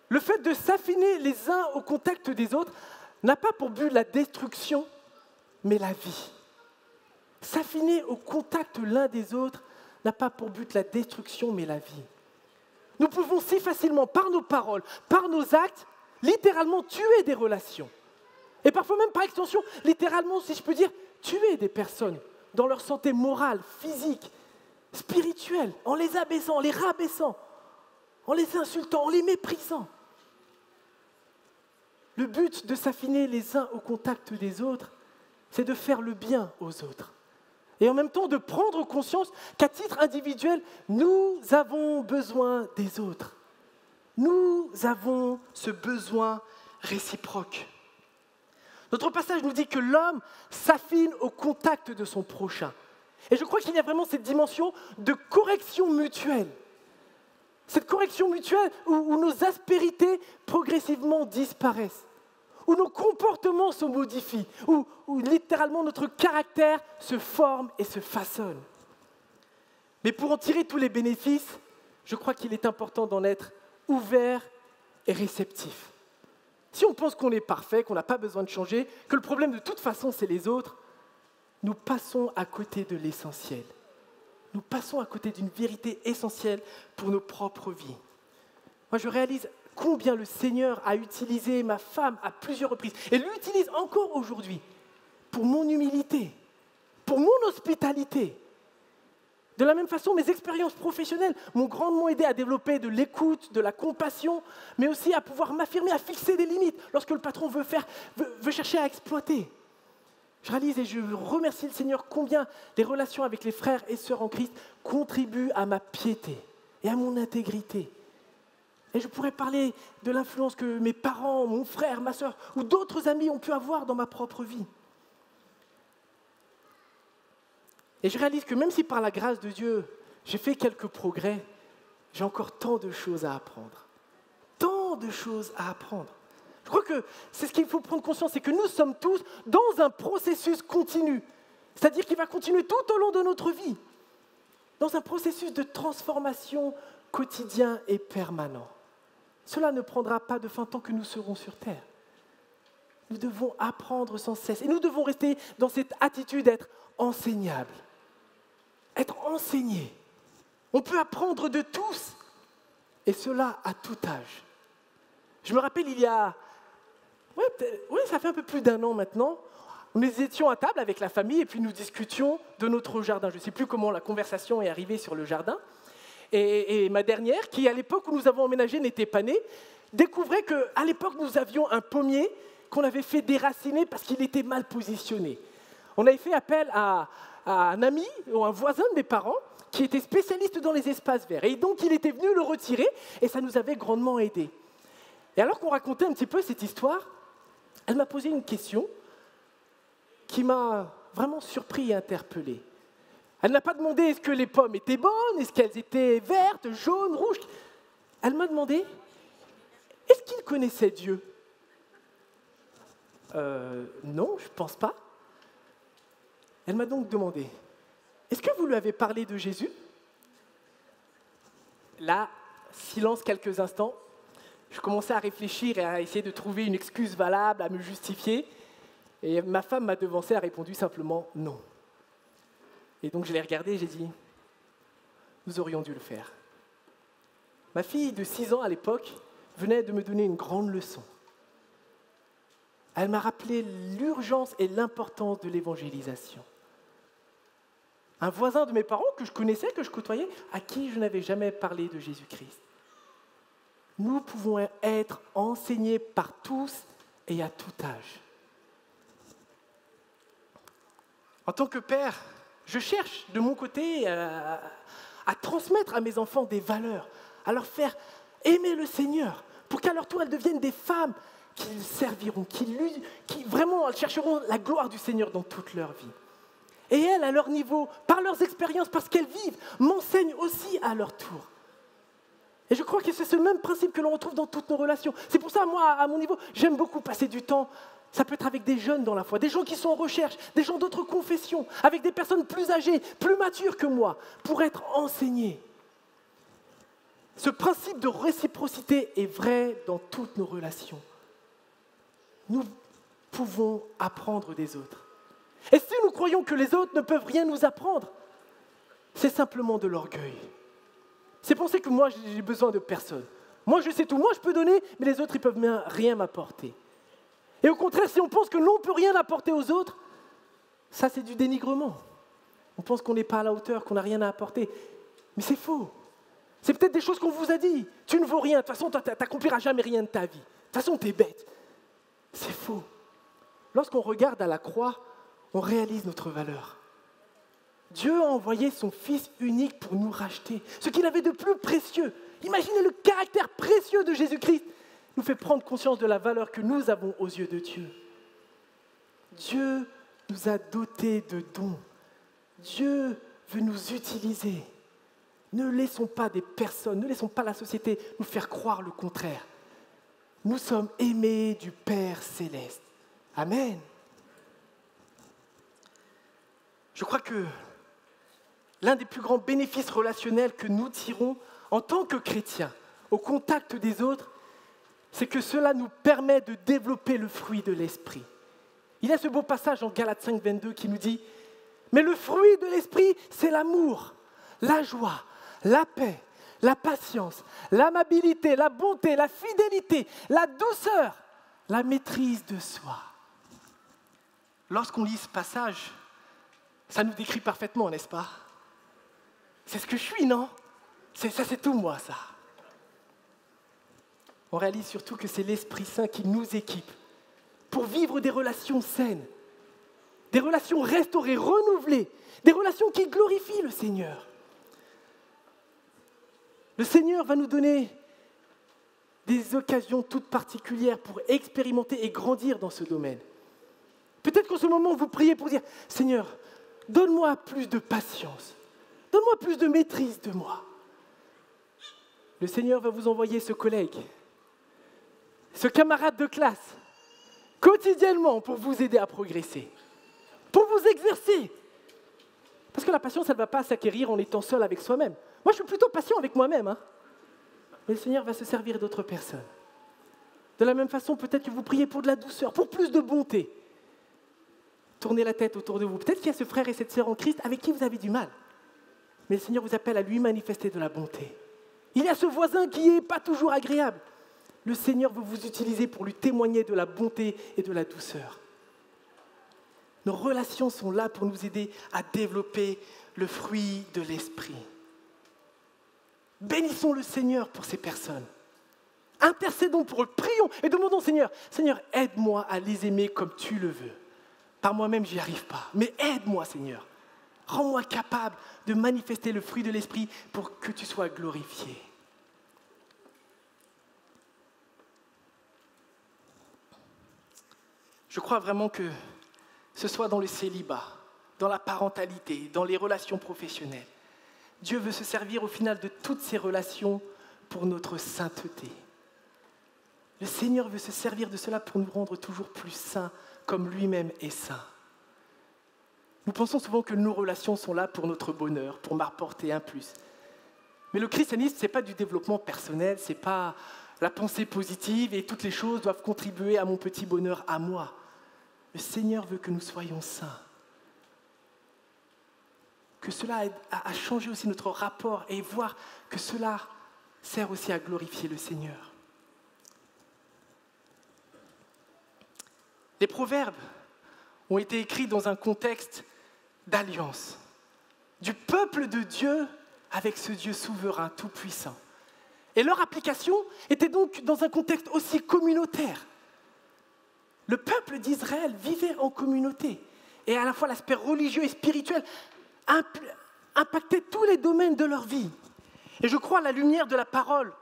Le fait de s'affiner les uns au contact des autres n'a pas pour but la destruction, mais la vie. S'affiner au contact l'un des autres n'a pas pour but la destruction, mais la vie. Nous pouvons si facilement, par nos paroles, par nos actes, littéralement tuer des relations. Et parfois même, par extension, littéralement, si je peux dire, tuer des personnes dans leur santé morale, physique, spirituelle, en les abaissant, en les rabaissant, en les insultant, en les méprisant. Le but de s'affiner les uns au contact des autres, c'est de faire le bien aux autres. Et en même temps de prendre conscience qu'à titre individuel, nous avons besoin des autres. Nous avons ce besoin réciproque. Notre passage nous dit que l'homme s'affine au contact de son prochain. Et je crois qu'il y a vraiment cette dimension de correction mutuelle. Cette correction mutuelle où nos aspérités progressivement disparaissent, où nos comportements se modifient, où littéralement notre caractère se forme et se façonne. Mais pour en tirer tous les bénéfices, je crois qu'il est important d'en être ouvert et réceptif. Si on pense qu'on est parfait, qu'on n'a pas besoin de changer, que le problème de toute façon c'est les autres, nous passons à côté de l'essentiel. Nous passons à côté d'une vérité essentielle pour nos propres vies. Moi, je réalise combien le Seigneur a utilisé ma femme à plusieurs reprises, et l'utilise encore aujourd'hui, pour mon humilité, pour mon hospitalité. De la même façon, mes expériences professionnelles m'ont grandement aidé à développer de l'écoute, de la compassion, mais aussi à pouvoir m'affirmer, à fixer des limites lorsque le patron veut chercher à exploiter. Je réalise et je remercie le Seigneur combien les relations avec les frères et sœurs en Christ contribuent à ma piété et à mon intégrité. Et je pourrais parler de l'influence que mes parents, mon frère, ma sœur ou d'autres amis ont pu avoir dans ma propre vie. Et je réalise que même si par la grâce de Dieu, j'ai fait quelques progrès, j'ai encore tant de choses à apprendre. Tant de choses à apprendre. Je crois que c'est ce qu'il faut prendre conscience, c'est que nous sommes tous dans un processus continu. C'est-à-dire qu'il va continuer tout au long de notre vie. Dans un processus de transformation quotidien et permanent. Cela ne prendra pas de fin tant que nous serons sur terre. Nous devons apprendre sans cesse. Et nous devons rester dans cette attitude d'être enseignables. Être enseigné. On peut apprendre de tous. Et cela à tout âge. Je me rappelle, il y a... ça fait un peu plus d'1 an maintenant. Nous étions à table avec la famille et puis nous discutions de notre jardin. Je ne sais plus comment la conversation est arrivée sur le jardin. Et ma dernière, qui à l'époque où nous avons emménagé n'était pas née, découvrait qu'à l'époque nous avions un pommier qu'on avait fait déraciner parce qu'il était mal positionné. On avait fait appel à un ami ou un voisin de mes parents qui était spécialiste dans les espaces verts. Et donc il était venu le retirer et ça nous avait grandement aidés. Et alors qu'on racontait un petit peu cette histoire, elle m'a posé une question qui m'a vraiment surpris et interpellé. Elle n'a pas demandé est-ce que les pommes étaient bonnes, est-ce qu'elles étaient vertes, jaunes, rouges. Elle m'a demandé est-ce qu'il connaissait Dieu ? Non, je ne pense pas. Elle m'a donc demandé est-ce que vous lui avez parlé de Jésus ? Là, silence quelques instants. Je commençais à réfléchir et à essayer de trouver une excuse valable, à me justifier. Et ma femme m'a devancé, a répondu simplement non. Et donc je l'ai regardée et j'ai dit, nous aurions dû le faire. Ma fille de 6 ans à l'époque venait de me donner une grande leçon. Elle m'a rappelé l'urgence et l'importance de l'évangélisation. Un voisin de mes parents que je connaissais, que je côtoyais, à qui je n'avais jamais parlé de Jésus-Christ. Nous pouvons être enseignés par tous et à tout âge. En tant que père, je cherche de mon côté à transmettre à mes enfants des valeurs, à leur faire aimer le Seigneur, pour qu'à leur tour elles deviennent des femmes qui le serviront, qui vraiment chercheront la gloire du Seigneur dans toute leur vie. Et elles, à leur niveau, par leurs expériences, parce qu'elles vivent, m'enseignent aussi à leur tour. Et je crois que c'est ce même principe que l'on retrouve dans toutes nos relations. C'est pour ça, moi, à mon niveau, j'aime beaucoup passer du temps Ça peut être avec des jeunes dans la foi, des gens qui sont en recherche, des gens d'autres confessions, avec des personnes plus âgées, plus matures que moi, pour être enseignés. Ce principe de réciprocité est vrai dans toutes nos relations. Nous pouvons apprendre des autres. Et si nous croyons que les autres ne peuvent rien nous apprendre, c'est simplement de l'orgueil. C'est penser que moi, j'ai besoin de personne. Moi, je sais tout. Moi, je peux donner, mais les autres, ils ne peuvent rien m'apporter. Et au contraire, si on pense que l'on ne peut rien apporter aux autres, ça, c'est du dénigrement. On pense qu'on n'est pas à la hauteur, qu'on n'a rien à apporter. Mais c'est faux. C'est peut-être des choses qu'on vous a dit. Tu ne vaux rien. De toute façon, tu n'accompliras jamais rien de ta vie. De toute façon, tu es bête. C'est faux. Lorsqu'on regarde à la croix, on réalise notre valeur. Dieu a envoyé son Fils unique pour nous racheter. Ce qu'il avait de plus précieux. Imaginez le caractère précieux de Jésus-Christ. Nous fait prendre conscience de la valeur que nous avons aux yeux de Dieu. Dieu nous a dotés de dons. Dieu veut nous utiliser. Ne laissons pas des personnes, ne laissons pas la société nous faire croire le contraire. Nous sommes aimés du Père céleste. Amen. Je crois que l'un des plus grands bénéfices relationnels que nous tirons en tant que chrétiens au contact des autres, c'est que cela nous permet de développer le fruit de l'esprit. Il y a ce beau passage en Galates 5, 22 qui nous dit « Mais le fruit de l'esprit, c'est l'amour, la joie, la paix, la patience, l'amabilité, la bonté, la fidélité, la douceur, la maîtrise de soi. » Lorsqu'on lit ce passage, ça nous décrit parfaitement, n'est-ce pas? C'est ce que je suis, non? C'est tout moi, ça. On réalise surtout que c'est l'Esprit Saint qui nous équipe pour vivre des relations saines, des relations restaurées, renouvelées, des relations qui glorifient le Seigneur. Le Seigneur va nous donner des occasions toutes particulières pour expérimenter et grandir dans ce domaine. Peut-être qu'en ce moment, vous priez pour dire « Seigneur, donne-moi plus de patience, donne-moi plus de maîtrise de moi. » Le Seigneur va vous envoyer ce collègue, ce camarade de classe, quotidiennement pour vous aider à progresser, pour vous exercer. Parce que la patience, elle ne va pas s'acquérir en étant seul avec soi-même. Moi, je suis plutôt patient avec moi-même. Mais le Seigneur va se servir d'autres personnes. De la même façon, peut-être que vous priez pour de la douceur, pour plus de bonté. Tournez la tête autour de vous. Peut-être qu'il y a ce frère et cette sœur en Christ avec qui vous avez du mal. Mais le Seigneur vous appelle à lui manifester de la bonté. Il y a ce voisin qui n'est pas toujours agréable. Le Seigneur veut vous utiliser pour lui témoigner de la bonté et de la douceur. Nos relations sont là pour nous aider à développer le fruit de l'esprit. Bénissons le Seigneur pour ces personnes. Intercédons pour eux, prions et demandons au Seigneur, Seigneur, aide-moi à les aimer comme tu le veux. Par moi-même, je n'y arrive pas, mais aide-moi, Seigneur. Rends-moi capable de manifester le fruit de l'esprit pour que tu sois glorifié. Je crois vraiment que ce soit dans le célibat, dans la parentalité, dans les relations professionnelles, Dieu veut se servir au final de toutes ces relations pour notre sainteté. Le Seigneur veut se servir de cela pour nous rendre toujours plus saints, comme lui-même est saint. Nous pensons souvent que nos relations sont là pour notre bonheur, pour m'apporter un plus. Mais le christianisme, ce n'est pas du développement personnel, ce n'est pas la pensée positive et toutes les choses doivent contribuer à mon petit bonheur à moi. Le Seigneur veut que nous soyons saints. Que cela aide à changer aussi notre rapport et voir que cela sert aussi à glorifier le Seigneur. Les proverbes ont été écrits dans un contexte d'alliance, du peuple de Dieu avec ce Dieu souverain, tout-puissant. Et leur application était donc dans un contexte aussi communautaire. Le peuple d'Israël vivait en communauté, et à la fois l'aspect religieux et spirituel impactait tous les domaines de leur vie. Et je crois à la lumière de la parole,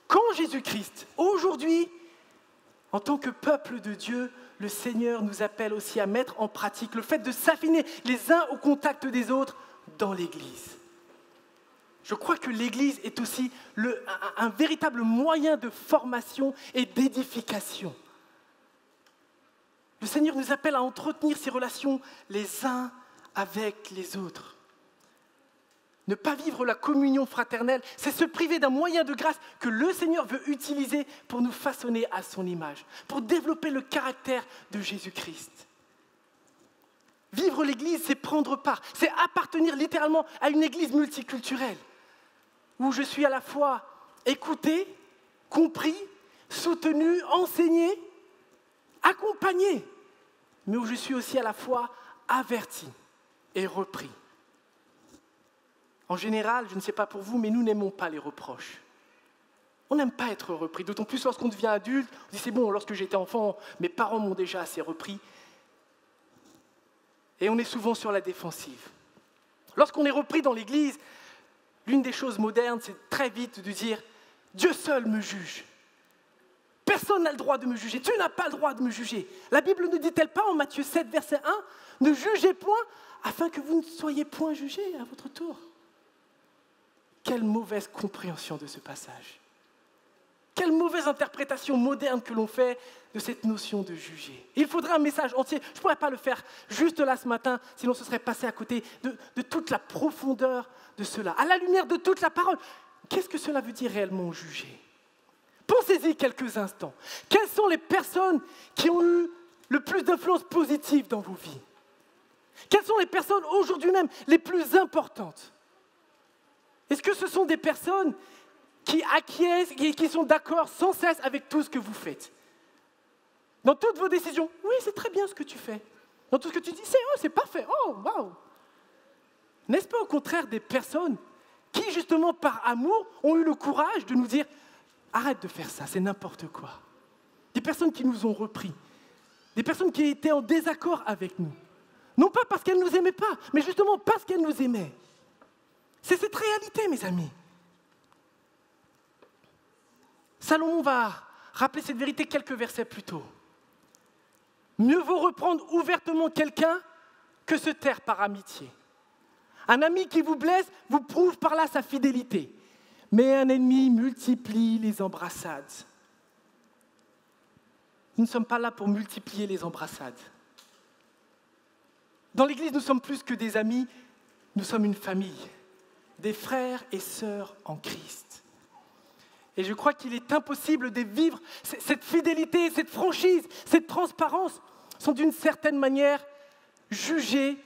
quand Jésus-Christ, aujourd'hui, en tant que peuple de Dieu, le Seigneur nous appelle aussi à mettre en pratique le fait de s'affiner les uns au contact des autres dans l'Église. Je crois que l'Église est aussi un véritable moyen de formation et d'édification. Le Seigneur nous appelle à entretenir ces relations les uns avec les autres. Ne pas vivre la communion fraternelle, c'est se priver d'un moyen de grâce que le Seigneur veut utiliser pour nous façonner à son image, pour développer le caractère de Jésus-Christ. Vivre l'Église, c'est prendre part, c'est appartenir littéralement à une Église multiculturelle, où je suis à la fois écouté, compris, soutenu, enseigné, accompagné, mais où je suis aussi à la fois averti et repris. En général, je ne sais pas pour vous, mais nous n'aimons pas les reproches. On n'aime pas être repris, d'autant plus lorsqu'on devient adulte. On dit c'est bon, lorsque j'étais enfant, mes parents m'ont déjà assez repris. Et on est souvent sur la défensive. Lorsqu'on est repris dans l'Église, l'une des choses modernes, c'est très vite de dire « Dieu seul me juge ». Personne n'a le droit de me juger. Tu n'as pas le droit de me juger. La Bible ne dit-elle pas en Matthieu 7, verset 1, « Ne jugez point, afin que vous ne soyez point jugés à votre tour ». Quelle mauvaise compréhension de ce passage. Quelle mauvaise interprétation moderne que l'on fait de cette notion de juger. Il faudrait un message entier. Je ne pourrais pas le faire juste là ce matin, sinon ce serait passé à côté de toute la profondeur de cela. À la lumière de toute la parole, qu'est-ce que cela veut dire réellement juger ? Pensez-y quelques instants. Quelles sont les personnes qui ont eu le plus d'influence positive dans vos vies ? Quelles sont les personnes aujourd'hui même les plus importantes ? Est-ce que ce sont des personnes qui acquiescent et qui sont d'accord sans cesse avec tout ce que vous faites ? Dans toutes vos décisions, oui, c'est très bien ce que tu fais. Dans tout ce que tu dis, c'est parfait, oh, waouh. N'est-ce pas au contraire des personnes qui, justement par amour, ont eu le courage de nous dire « Arrête de faire ça, c'est n'importe quoi ». Des personnes qui nous ont repris, des personnes qui étaient en désaccord avec nous. Non pas parce qu'elles ne nous aimaient pas, mais justement parce qu'elles nous aimaient. C'est cette réalité, mes amis. Salomon va rappeler cette vérité quelques versets plus tôt. Mieux vaut reprendre ouvertement quelqu'un que se taire par amitié. Un ami qui vous blesse vous prouve par là sa fidélité. Mais un ennemi multiplie les embrassades. Nous ne sommes pas là pour multiplier les embrassades. Dans l'Église, nous sommes plus que des amis, nous sommes une famille, des frères et sœurs en Christ. Et je crois qu'il est impossible de vivre cette fidélité, cette franchise, cette transparence, sans d'une certaine manière juger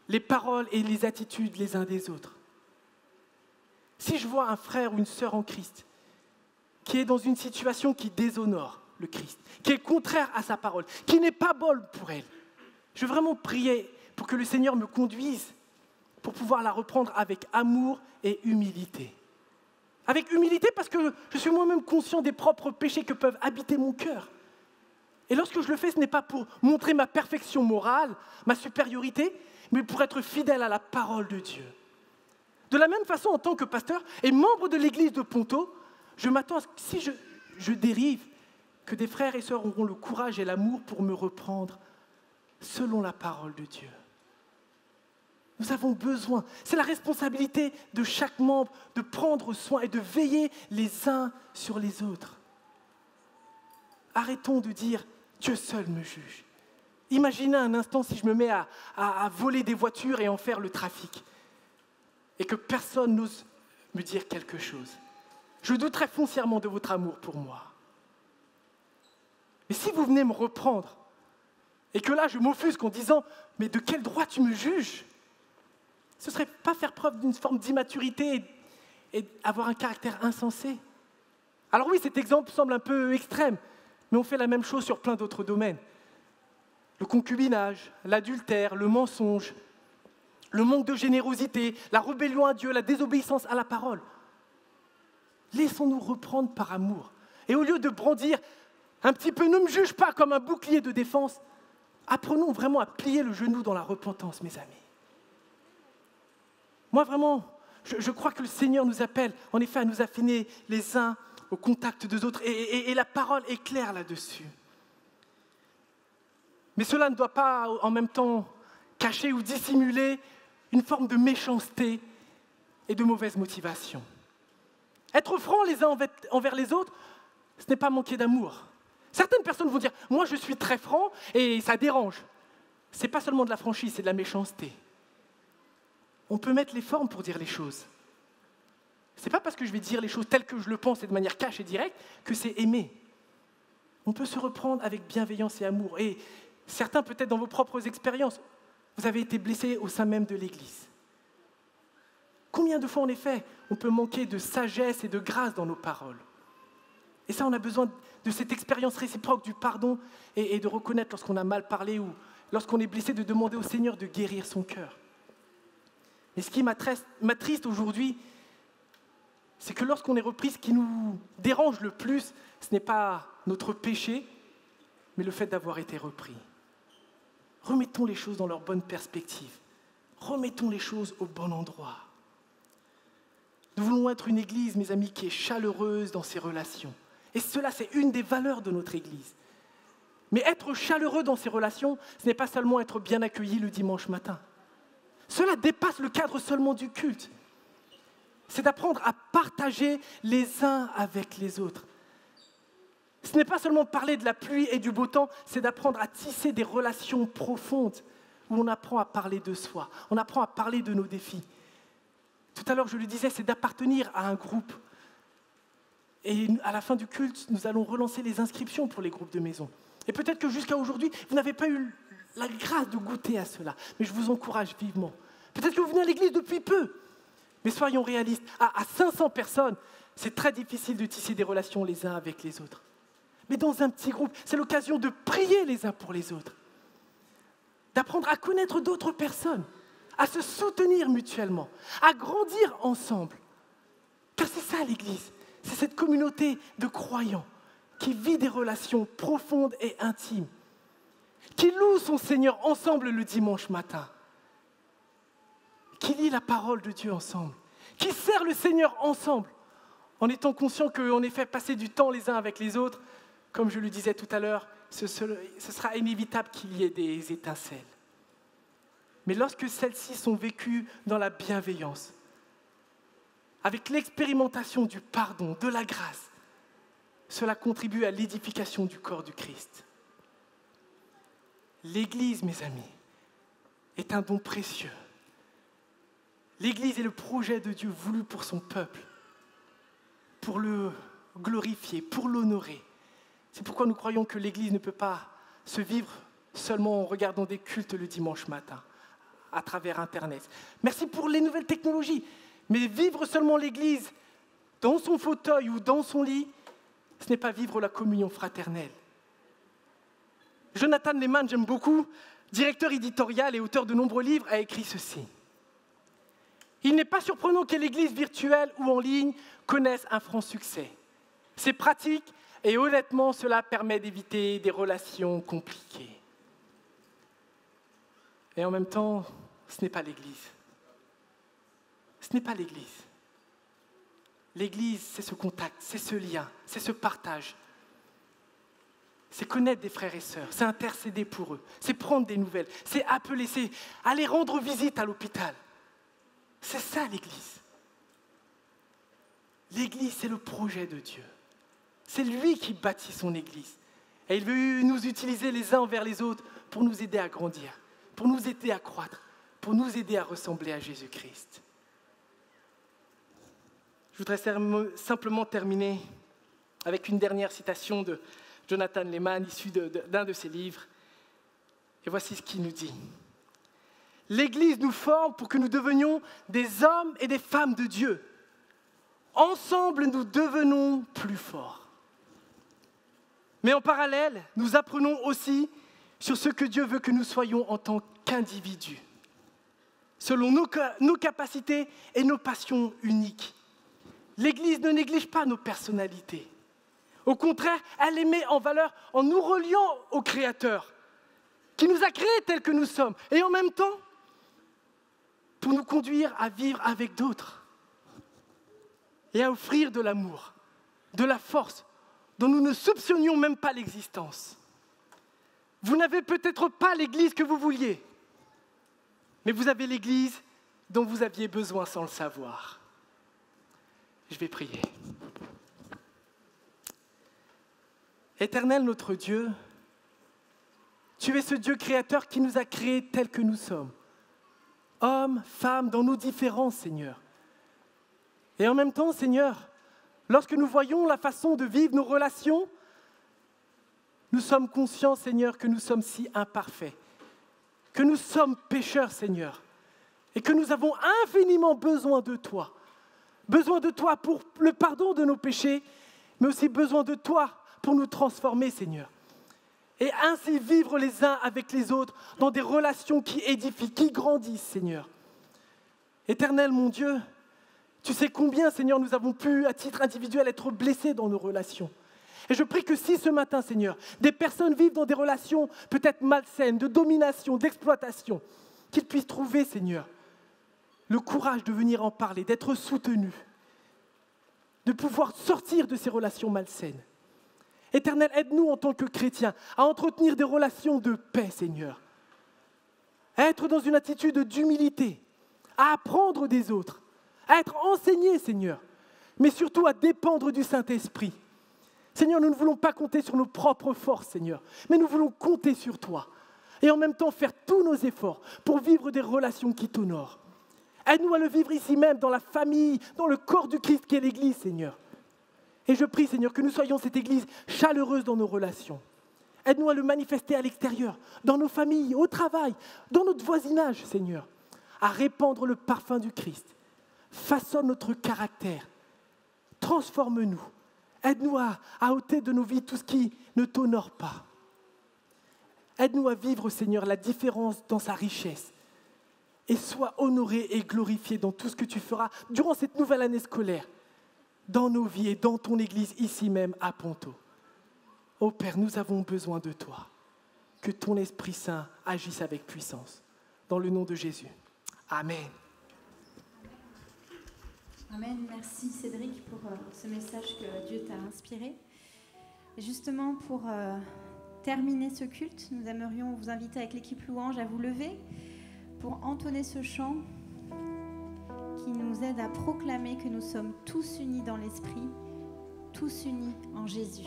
les paroles et les attitudes les uns des autres. Si je vois un frère ou une sœur en Christ qui est dans une situation qui déshonore le Christ, qui est contraire à sa parole, qui n'est pas bonne pour elle, je veux vraiment prier pour que le Seigneur me conduise pour pouvoir la reprendre avec amour et humilité. Avec humilité parce que je suis moi-même conscient des propres péchés que peuvent habiter mon cœur. Et lorsque je le fais, ce n'est pas pour montrer ma perfection morale, ma supériorité, mais pour être fidèle à la parole de Dieu. De la même façon, en tant que pasteur et membre de l'église de Ponto, je m'attends à ce que si je dérive, que des frères et sœurs auront le courage et l'amour pour me reprendre selon la parole de Dieu. Nous avons besoin, c'est la responsabilité de chaque membre de prendre soin et de veiller les uns sur les autres. Arrêtons de dire « Dieu seul me juge ». Imaginez un instant si je me mets à voler des voitures et en faire le trafic et que personne n'ose me dire quelque chose. Je douterais foncièrement de votre amour pour moi. Mais si vous venez me reprendre et que là je m'offusque en disant « Mais de quel droit tu me juges ?» Ce ne serait pas faire preuve d'une forme d'immaturité et avoir un caractère insensé. Alors oui, cet exemple semble un peu extrême, mais on fait la même chose sur plein d'autres domaines. Le concubinage, l'adultère, le mensonge, le manque de générosité, la rébellion à Dieu, la désobéissance à la parole. Laissons-nous reprendre par amour. Et au lieu de brandir un petit peu « ne me juge pas » comme un bouclier de défense, apprenons vraiment à plier le genou dans la repentance, mes amis. Moi, vraiment, je crois que le Seigneur nous appelle, en effet, à nous affiner les uns au contact des autres. Et la parole est claire là-dessus. Mais cela ne doit pas, en même temps, cacher ou dissimuler une forme de méchanceté et de mauvaise motivation. Être franc les uns envers les autres, ce n'est pas manquer d'amour. Certaines personnes vont dire, moi je suis très franc et ça dérange. C'est pas seulement de la franchise, c'est de la méchanceté. On peut mettre les formes pour dire les choses. C'est pas parce que je vais dire les choses telles que je le pense et de manière cash et directe que c'est aimer. On peut se reprendre avec bienveillance et amour. Et certains, peut-être dans vos propres expériences, vous avez été blessés au sein même de l'Église. Combien de fois, en effet, on peut manquer de sagesse et de grâce dans nos paroles? Et ça, on a besoin de cette expérience réciproque du pardon et de reconnaître lorsqu'on a mal parlé ou lorsqu'on est blessé, de demander au Seigneur de guérir son cœur. Mais ce qui m'attriste aujourd'hui, c'est que lorsqu'on est repris, ce qui nous dérange le plus, ce n'est pas notre péché, mais le fait d'avoir été repris. Remettons les choses dans leur bonne perspective. Remettons les choses au bon endroit. Nous voulons être une église, mes amis, qui est chaleureuse dans ses relations. Et cela, c'est une des valeurs de notre église. Mais être chaleureux dans ses relations, ce n'est pas seulement être bien accueilli le dimanche matin. Cela dépasse le cadre seulement du culte. C'est d'apprendre à partager les uns avec les autres. Ce n'est pas seulement parler de la pluie et du beau temps, c'est d'apprendre à tisser des relations profondes où on apprend à parler de soi, on apprend à parler de nos défis. Tout à l'heure, je le disais, c'est d'appartenir à un groupe. Et à la fin du culte, nous allons relancer les inscriptions pour les groupes de maison. Et peut-être que jusqu'à aujourd'hui, vous n'avez pas eu la grâce de goûter à cela, mais je vous encourage vivement. Peut-être que vous venez à l'église depuis peu, mais soyons réalistes, à 500 personnes, c'est très difficile de tisser des relations les uns avec les autres. Mais dans un petit groupe, c'est l'occasion de prier les uns pour les autres, d'apprendre à connaître d'autres personnes, à se soutenir mutuellement, à grandir ensemble. Car c'est ça l'église, c'est cette communauté de croyants qui vit des relations profondes et intimes, qui loue son Seigneur ensemble le dimanche matin, qui lit la parole de Dieu ensemble, qui sert le Seigneur ensemble, en étant conscient qu'en effet, passer du temps les uns avec les autres, comme je le disais tout à l'heure, ce sera inévitable qu'il y ait des étincelles. Mais lorsque celles-ci sont vécues dans la bienveillance, avec l'expérimentation du pardon, de la grâce, cela contribue à l'édification du corps du Christ. L'Église, mes amis, est un don précieux. L'Église est le projet de Dieu voulu pour son peuple, pour le glorifier, pour l'honorer. C'est pourquoi nous croyons que l'Église ne peut pas se vivre seulement en regardant des cultes le dimanche matin, à travers Internet. Merci pour les nouvelles technologies, mais vivre seulement l'Église dans son fauteuil ou dans son lit, ce n'est pas vivre la communion fraternelle. Jonathan Lehman, j'aime beaucoup, directeur éditorial et auteur de nombreux livres, a écrit ceci. Il n'est pas surprenant que l'Église virtuelle ou en ligne connaisse un franc succès. C'est pratique et honnêtement, cela permet d'éviter des relations compliquées. Et en même temps, ce n'est pas l'Église. Ce n'est pas l'Église. L'Église, c'est ce contact, c'est ce lien, c'est ce partage. C'est connaître des frères et sœurs, c'est intercéder pour eux, c'est prendre des nouvelles, c'est appeler, c'est aller rendre visite à l'hôpital. C'est ça l'Église. L'Église, c'est le projet de Dieu. C'est lui qui bâtit son Église. Et il veut nous utiliser les uns envers les autres pour nous aider à grandir, pour nous aider à croître, pour nous aider à ressembler à Jésus-Christ. Je voudrais simplement terminer avec une dernière citation de Jonathan Lehman, issue d'un de ses livres. Et voici ce qu'il nous dit. « L'Église nous forme pour que nous devenions des hommes et des femmes de Dieu. Ensemble, nous devenons plus forts. Mais en parallèle, nous apprenons aussi sur ce que Dieu veut que nous soyons en tant qu'individus, selon nos capacités et nos passions uniques. L'Église ne néglige pas nos personnalités. Au contraire, elle les met en valeur en nous reliant au Créateur, qui nous a créés tels que nous sommes, et en même temps, pour nous conduire à vivre avec d'autres et à offrir de l'amour, de la force dont nous ne soupçonnions même pas l'existence. Vous n'avez peut-être pas l'Église que vous vouliez, mais vous avez l'Église dont vous aviez besoin sans le savoir. Je vais prier. Éternel notre Dieu, tu es ce Dieu créateur qui nous a créés tels que nous sommes. Hommes, femmes, dans nos différences, Seigneur. Et en même temps, Seigneur, lorsque nous voyons la façon de vivre nos relations, nous sommes conscients, Seigneur, que nous sommes si imparfaits, que nous sommes pécheurs, Seigneur, et que nous avons infiniment besoin de toi. Besoin de toi pour le pardon de nos péchés, mais aussi besoin de toi pour nous transformer, Seigneur. Et ainsi vivre les uns avec les autres dans des relations qui édifient, qui grandissent, Seigneur. Éternel, mon Dieu, tu sais combien, Seigneur, nous avons pu, à titre individuel, être blessés dans nos relations. Et je prie que si ce matin, Seigneur, des personnes vivent dans des relations peut-être malsaines, de domination, d'exploitation, qu'ils puissent trouver, Seigneur, le courage de venir en parler, d'être soutenus, de pouvoir sortir de ces relations malsaines. Éternel, aide-nous en tant que chrétiens à entretenir des relations de paix, Seigneur. À être dans une attitude d'humilité, à apprendre des autres, à être enseignés, Seigneur, mais surtout à dépendre du Saint-Esprit. Seigneur, nous ne voulons pas compter sur nos propres forces, Seigneur, mais nous voulons compter sur toi. Et en même temps faire tous nos efforts pour vivre des relations qui t'honorent. Aide-nous à le vivre ici même, dans la famille, dans le corps du Christ qui est l'Église, Seigneur. Et je prie, Seigneur, que nous soyons cette Église chaleureuse dans nos relations. Aide-nous à le manifester à l'extérieur, dans nos familles, au travail, dans notre voisinage, Seigneur, à répandre le parfum du Christ. Façonne notre caractère. Transforme-nous. Aide-nous à ôter de nos vies tout ce qui ne t'honore pas. Aide-nous à vivre, Seigneur, la différence dans sa richesse. Et sois honoré et glorifié dans tout ce que tu feras durant cette nouvelle année scolaire, dans nos vies et dans ton Église ici même à Ponto. Ô Père, nous avons besoin de toi. Que ton Esprit Saint agisse avec puissance. Dans le nom de Jésus. Amen. Amen. Merci Cédric pour ce message que Dieu t'a inspiré. Et justement, pour terminer ce culte, nous aimerions vous inviter avec l'équipe louange à vous lever pour entonner ce chant qui nous aide à proclamer que nous sommes tous unis dans l'Esprit, tous unis en Jésus.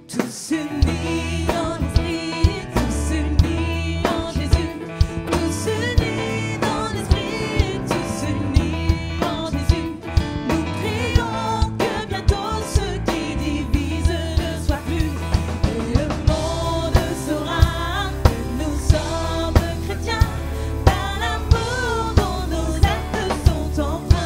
Tous unis en esprit, tous unis en Jésus, tous unis dans l'esprit, tous unis en Jésus. Nous prions que bientôt ce qui divise ne soit plus, et le monde saura que nous sommes chrétiens par l'amour dont nos actes sont empreints.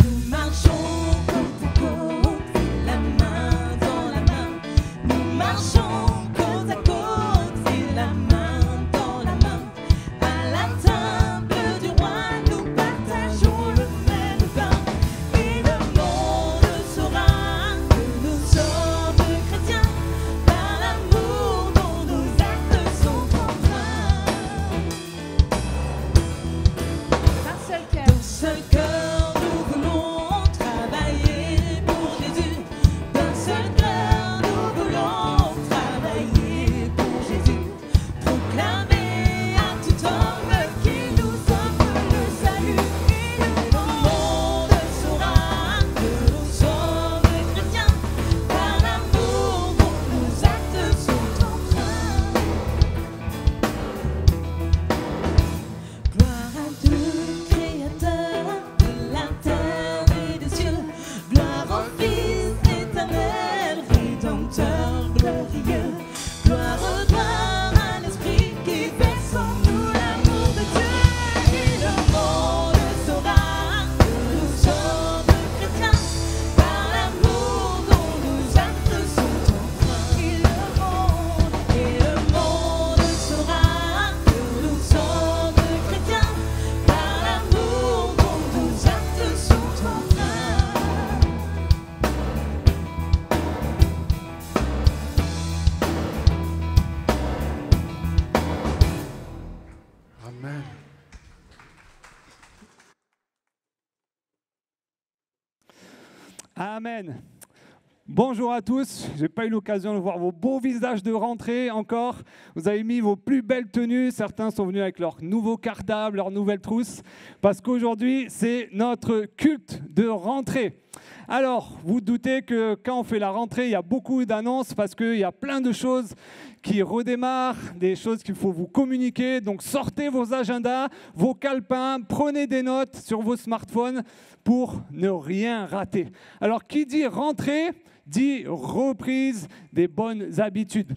Nous marchons côte à côte, la main dans la main. Nous marchons côte à côte, la main dans la main. À la table du roi, nous partageons le même pain. Et le monde saura que nous sommes chrétiens par l'amour dont nos actes sont empreints. D'un seul cœur. D'un seul cœur, nous voulons travailler pour Jésus. D'un seul cœur, nous voulons travailler pour Jésus. Proclamer à tout homme qu'il nous offre le salut. Et le monde saura que nous sommes chrétiens par l'amour dont nos actes sont empreints. Gloire à Dieu, Créateur de la terre et des cieux. Gloire au Fils éternel, Rédempteur glorieux. Gloire à l'Esprit qui verse en nous l'amour de Dieu. Et le monde saura que nous sommes chrétiens par l'amour dont nos actes sont empreints. Et le monde saura que nous sommes chrétiens par l'amour dont nos actes sont empreints. Amen. Amen. Bonjour à tous, je n'ai pas eu l'occasion de voir vos beaux visages de rentrée encore. Vous avez mis vos plus belles tenues, certains sont venus avec leur nouveau cartable, leur nouvelle trousse, parce qu'aujourd'hui c'est notre culte de rentrée. Alors, vous doutez que quand on fait la rentrée, il y a beaucoup d'annonces parce qu'il y a plein de choses qui redémarrent, des choses qu'il faut vous communiquer. Donc, sortez vos agendas, vos calepins, prenez des notes sur vos smartphones pour ne rien rater. Alors, qui dit rentrée, dit reprise des bonnes habitudes.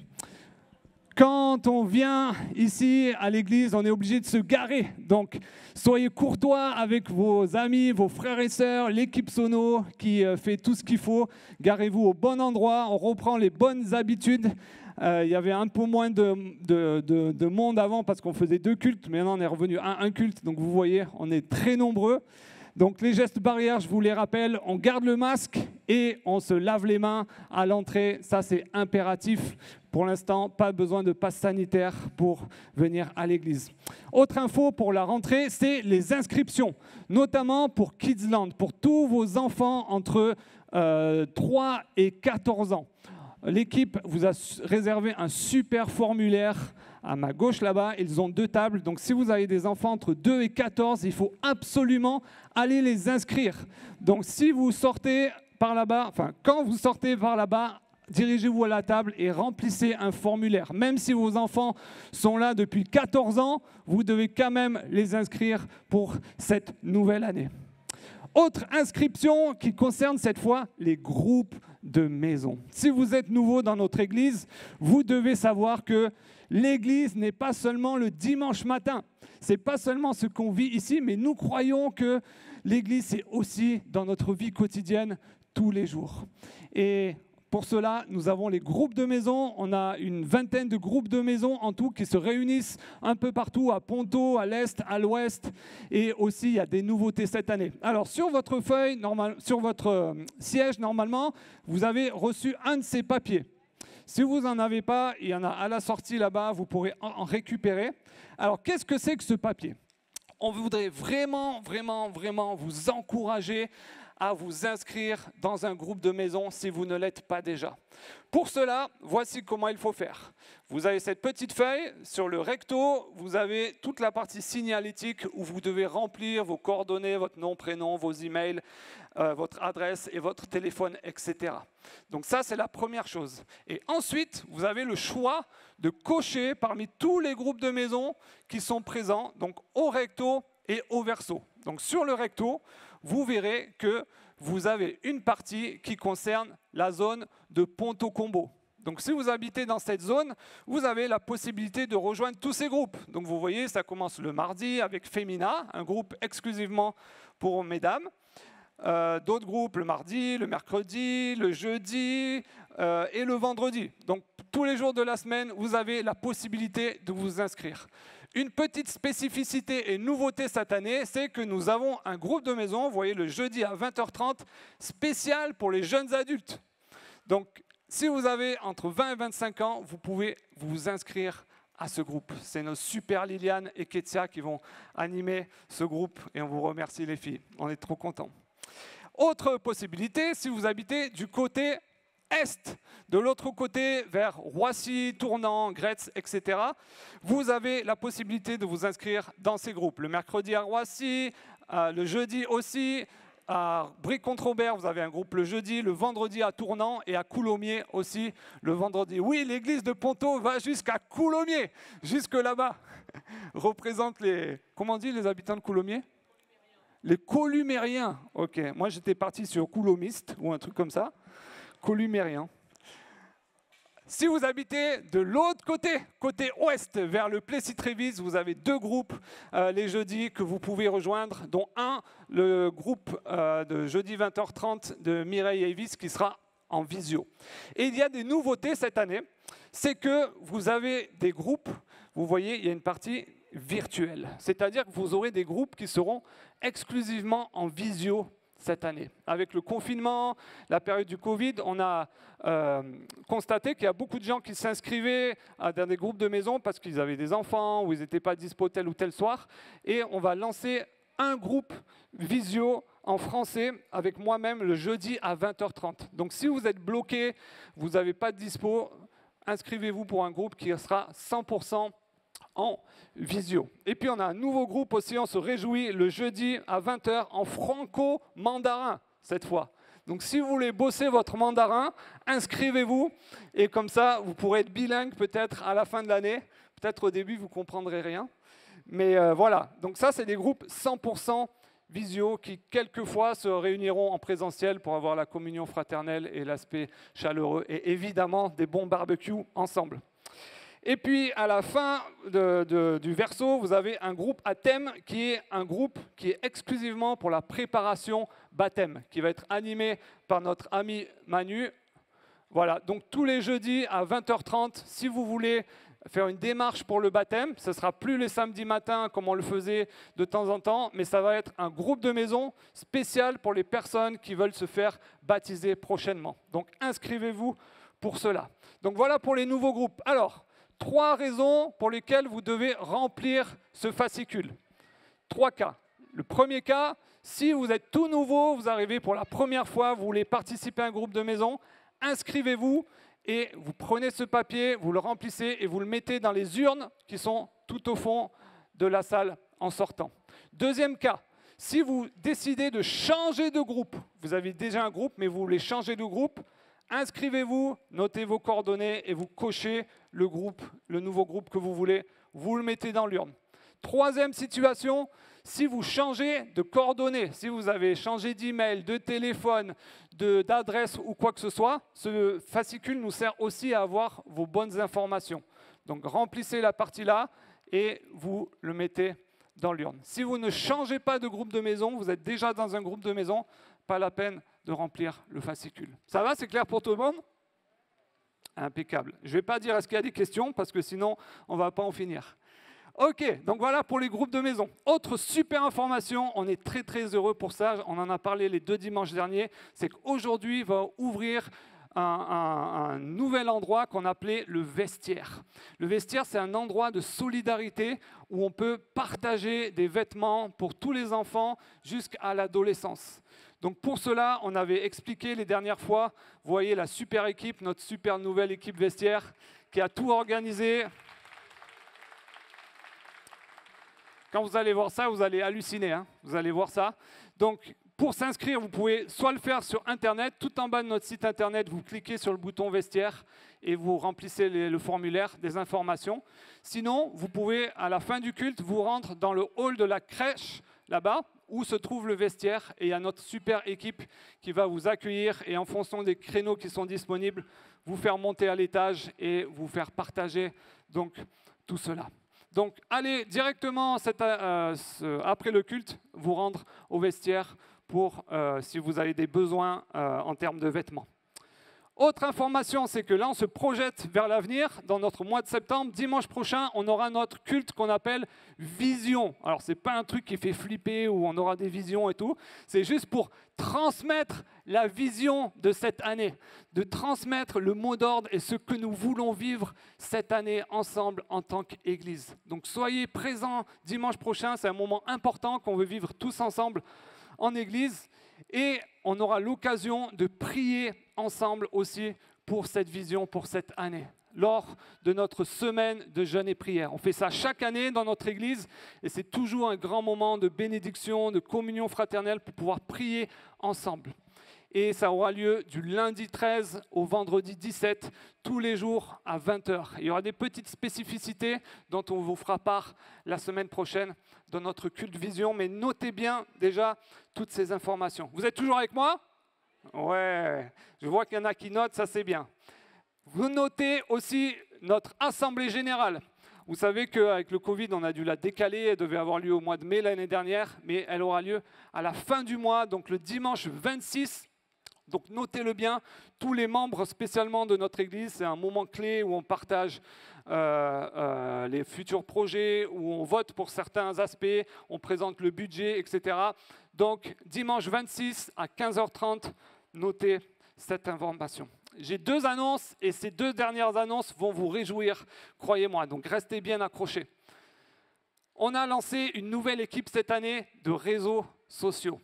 Quand on vient ici à l'église, on est obligé de se garer. Donc, soyez courtois avec vos amis, vos frères et sœurs, l'équipe Sono qui fait tout ce qu'il faut. Garez-vous au bon endroit, on reprend les bonnes habitudes. Il y avait un peu moins de monde avant parce qu'on faisait 2 cultes, mais maintenant on est revenu à un culte. Donc, vous voyez, on est très nombreux. Donc les gestes barrières, je vous les rappelle, on garde le masque et on se lave les mains à l'entrée. Ça, c'est impératif. Pour l'instant, pas besoin de passe sanitaire pour venir à l'église. Autre info pour la rentrée, c'est les inscriptions, notamment pour Kidsland, pour tous vos enfants entre 3 et 14 ans. L'équipe vous a réservé un super formulaire à ma gauche là-bas. Ils ont 2 tables. Donc, si vous avez des enfants entre 2 et 14, il faut absolument aller les inscrire. Donc, si vous sortez par là-bas, quand vous sortez par là-bas, dirigez-vous à la table et remplissez un formulaire. Même si vos enfants sont là depuis 14 ans, vous devez quand même les inscrire pour cette nouvelle année. Autre inscription qui concerne cette fois les groupes de maison. Si vous êtes nouveau dans notre église, vous devez savoir que l'église n'est pas seulement le dimanche matin. Ce n'est pas seulement ce qu'on vit ici, mais nous croyons que l'église, c'est aussi dans notre vie quotidienne tous les jours. Et pour cela, nous avons les groupes de maison. On a une vingtaine de groupes de maison en tout qui se réunissent un peu partout, à Ponto, à l'est, à l'ouest. Et aussi, il y a des nouveautés cette année. Alors, sur votre feuille, sur votre siège, normalement, vous avez reçu un de ces papiers. Si vous n'en avez pas, il y en a à la sortie là-bas, vous pourrez en récupérer. Alors, qu'est-ce que c'est que ce papier? On voudrait vraiment vous encourager à vous inscrire dans un groupe de maison si vous ne l'êtes pas déjà. Pour cela, voici comment il faut faire. Vous avez cette petite feuille, sur le recto, vous avez toute la partie signalétique où vous devez remplir vos coordonnées, votre nom, prénom, vos emails, votre adresse et votre téléphone, etc. Donc ça, c'est la première chose. Et ensuite, vous avez le choix de cocher parmi tous les groupes de maison qui sont présents, donc au recto et au verso. Donc sur le recto, vous verrez que vous avez une partie qui concerne la zone de Ponto Combo. Donc si vous habitez dans cette zone, vous avez la possibilité de rejoindre tous ces groupes. Donc vous voyez, ça commence le mardi avec Femina, un groupe exclusivement pour mesdames. D'autres groupes le mardi, le mercredi, le jeudi et le vendredi. Donc tous les jours de la semaine, vous avez la possibilité de vous inscrire. Une petite spécificité et nouveauté cette année, c'est que nous avons un groupe de maison, vous voyez, le jeudi à 20h30, spécial pour les jeunes adultes. Donc, si vous avez entre 20 et 25 ans, vous pouvez vous inscrire à ce groupe. C'est nos super Liliane et Ketia qui vont animer ce groupe et on vous remercie les filles. On est trop contents. Autre possibilité, si vous habitez du côté est, de l'autre côté, vers Roissy, Tournant, Gretz, etc., vous avez la possibilité de vous inscrire dans ces groupes. Le mercredi à Roissy, le jeudi aussi, à Brie-Contre-Aubert, vous avez un groupe le jeudi, le vendredi à Tournant et à Coulommiers aussi le vendredi. Oui, l'église de Ponto va jusqu'à Coulommiers, jusque là-bas. Représente les, comment on dit les habitants de Coulommiers? Les Columériens. Ok, moi j'étais parti sur Coulomiste ou un truc comme ça. Columérien. Si vous habitez de l'autre côté, côté ouest, vers le Plessis-Trévise, vous avez 2 groupes les jeudis que vous pouvez rejoindre, dont un, le groupe de jeudi 20h30 de Mireille Avis qui sera en visio. Et il y a des nouveautés cette année, c'est que vous avez des groupes, vous voyez, il y a une partie virtuelle, c'est-à-dire que vous aurez des groupes qui seront exclusivement en visio cette année. Avec le confinement, la période du Covid, on a constaté qu'il y a beaucoup de gens qui s'inscrivaient dans des groupes de maison parce qu'ils avaient des enfants ou ils n'étaient pas dispo tel ou tel soir. Et on va lancer un groupe visio en français avec moi-même le jeudi à 20h30. Donc si vous êtes bloqué, vous n'avez pas de dispo, inscrivez-vous pour un groupe qui sera 100% en visio. Et puis on a un nouveau groupe aussi, on se réjouit le jeudi à 20h en franco-mandarin cette fois. Donc si vous voulez bosser votre mandarin, inscrivez-vous et comme ça vous pourrez être bilingue peut-être à la fin de l'année. Peut-être au début vous ne comprendrez rien. Mais voilà, donc ça c'est des groupes 100% visio qui quelquefois se réuniront en présentiel pour avoir la communion fraternelle et l'aspect chaleureux et évidemment des bons barbecues ensemble. Et puis à la fin du verso, vous avez un groupe à thème qui est un groupe qui est exclusivement pour la préparation baptême, qui va être animé par notre ami Manu. Voilà, donc tous les jeudis à 20h30, si vous voulez faire une démarche pour le baptême, ce ne sera plus les samedis matins comme on le faisait de temps en temps, mais ça va être un groupe de maison spécial pour les personnes qui veulent se faire baptiser prochainement. Donc inscrivez-vous pour cela. Donc voilà pour les nouveaux groupes. Alors, 3 raisons pour lesquelles vous devez remplir ce fascicule. 3 cas. Le premier cas, si vous êtes tout nouveau, vous arrivez pour la première fois, vous voulez participer à un groupe de maison, inscrivez-vous et vous prenez ce papier, vous le remplissez et vous le mettez dans les urnes qui sont tout au fond de la salle en sortant. Deuxième cas, si vous décidez de changer de groupe, vous avez déjà un groupe mais vous voulez changer de groupe, inscrivez-vous, notez vos coordonnées et vous cochez le groupe, le nouveau groupe que vous voulez, vous le mettez dans l'urne. Troisième situation, si vous changez de coordonnées, si vous avez changé d'email, de téléphone, d'adresse ou quoi que ce soit, ce fascicule nous sert aussi à avoir vos bonnes informations. Donc remplissez la partie là et vous le mettez dans l'urne. Si vous ne changez pas de groupe de maison, vous êtes déjà dans un groupe de maison, pas la peine de remplir le fascicule. Ça va, c'est clair pour tout le monde? Impeccable. Je ne vais pas dire est-ce qu'il y a des questions parce que sinon on ne va pas en finir. Ok, donc voilà pour les groupes de maison. Autre super information, on est très très heureux pour ça, on en a parlé les 2 dimanches derniers, c'est qu'aujourd'hui va ouvrir un nouvel endroit qu'on appelait le vestiaire. Le vestiaire, c'est un endroit de solidarité où on peut partager des vêtements pour tous les enfants jusqu'à l'adolescence. Donc pour cela, on avait expliqué les dernières fois, vous voyez la super équipe, notre super nouvelle équipe vestiaire qui a tout organisé. Quand vous allez voir ça, vous allez halluciner, hein, vous allez voir ça. Donc, pour s'inscrire, vous pouvez soit le faire sur Internet, tout en bas de notre site Internet, vous cliquez sur le bouton vestiaire et vous remplissez le formulaire des informations. Sinon, vous pouvez, à la fin du culte, vous rendre dans le hall de la crèche, là-bas, où se trouve le vestiaire. Et il y a notre super équipe qui va vous accueillir et en fonction des créneaux qui sont disponibles, vous faire monter à l'étage et vous faire partager donc tout cela. Donc, allez directement après le culte, vous rendre au vestiaire pour si vous avez des besoins en termes de vêtements. Autre information, c'est que là, on se projette vers l'avenir. Dans notre mois de septembre, dimanche prochain, on aura notre culte qu'on appelle Vision. Alors, ce n'est pas un truc qui fait flipper où on aura des visions et tout. C'est juste pour transmettre la vision de cette année, de transmettre le mot d'ordre et ce que nous voulons vivre cette année ensemble en tant qu'Église. Donc, soyez présents dimanche prochain. C'est un moment important qu'on veut vivre tous ensemble en Église. Et on aura l'occasion de prier ensemble aussi pour cette vision, pour cette année, lors de notre semaine de jeûne et prière. On fait ça chaque année dans notre Église et c'est toujours un grand moment de bénédiction, de communion fraternelle pour pouvoir prier ensemble. Et ça aura lieu du lundi 13 au vendredi 17, tous les jours à 20h. Il y aura des petites spécificités dont on vous fera part la semaine prochaine dans notre culte vision, mais notez bien déjà toutes ces informations. Vous êtes toujours avec moi? Ouais, je vois qu'il y en a qui notent, ça c'est bien. Vous notez aussi notre assemblée générale. Vous savez qu'avec le Covid, on a dû la décaler, elle devait avoir lieu au mois de mai l'année dernière, mais elle aura lieu à la fin du mois, donc le dimanche 26. Donc notez-le bien, tous les membres spécialement de notre Église, c'est un moment clé où on partage les futurs projets, où on vote pour certains aspects, on présente le budget, etc. Donc dimanche 26 à 15h30, notez cette information. J'ai 2 annonces et ces 2 dernières annonces vont vous réjouir, croyez-moi, donc restez bien accrochés. On a lancé une nouvelle équipe cette année de réseaux sociaux.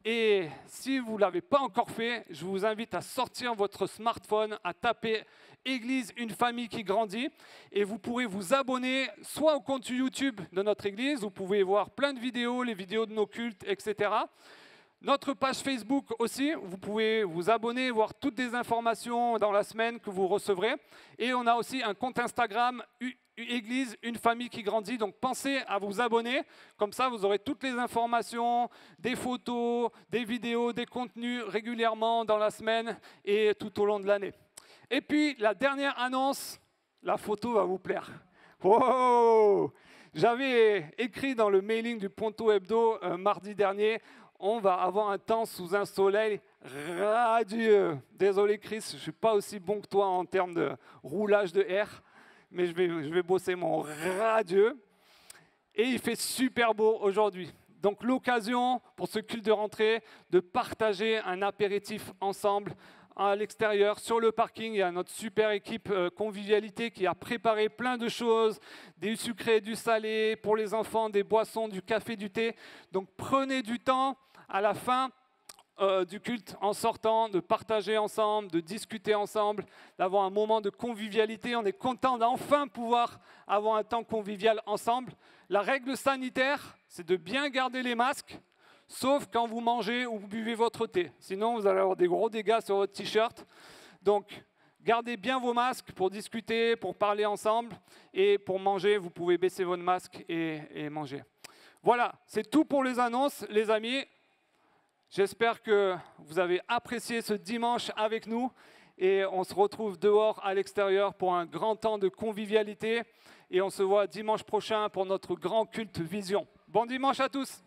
Et si vous ne l'avez pas encore fait, je vous invite à sortir votre smartphone, à taper « Église, une famille qui grandit » et vous pourrez vous abonner soit au compte YouTube de notre Église, vous pouvez voir plein de vidéos, les vidéos de nos cultes, etc. Notre page Facebook aussi, vous pouvez vous abonner, voir toutes les informations dans la semaine que vous recevrez. Et on a aussi un compte Instagram, Église, une famille qui grandit. Donc pensez à vous abonner, comme ça vous aurez toutes les informations, des photos, des vidéos, des contenus régulièrement dans la semaine et tout au long de l'année. Et puis la dernière annonce, la photo va vous plaire. Wow! J'avais écrit dans le mailing du Ponto Hebdo mardi dernier, on va avoir un temps sous un soleil radieux. Désolé Chris, je ne suis pas aussi bon que toi en termes de roulage de air, mais je vais bosser mon radieux. Et il fait super beau aujourd'hui. Donc l'occasion pour ce culte de rentrée de partager un apéritif ensemble à l'extérieur, sur le parking. Il y a notre super équipe convivialité qui a préparé plein de choses, du sucré, du salé, pour les enfants, des boissons, du café, du thé. Donc prenez du temps à la fin du culte, en sortant, de partager ensemble, de discuter ensemble, d'avoir un moment de convivialité. On est content d'enfin pouvoir avoir un temps convivial ensemble. La règle sanitaire, c'est de bien garder les masques, sauf quand vous mangez ou vous buvez votre thé. Sinon, vous allez avoir des gros dégâts sur votre t-shirt. Donc, gardez bien vos masques pour discuter, pour parler ensemble. Et pour manger, vous pouvez baisser votre masque et manger. Voilà, c'est tout pour les annonces, les amis. J'espère que vous avez apprécié ce dimanche avec nous. Et on se retrouve dehors, à l'extérieur, pour un grand temps de convivialité. Et on se voit dimanche prochain pour notre grand culte vision. Bon dimanche à tous!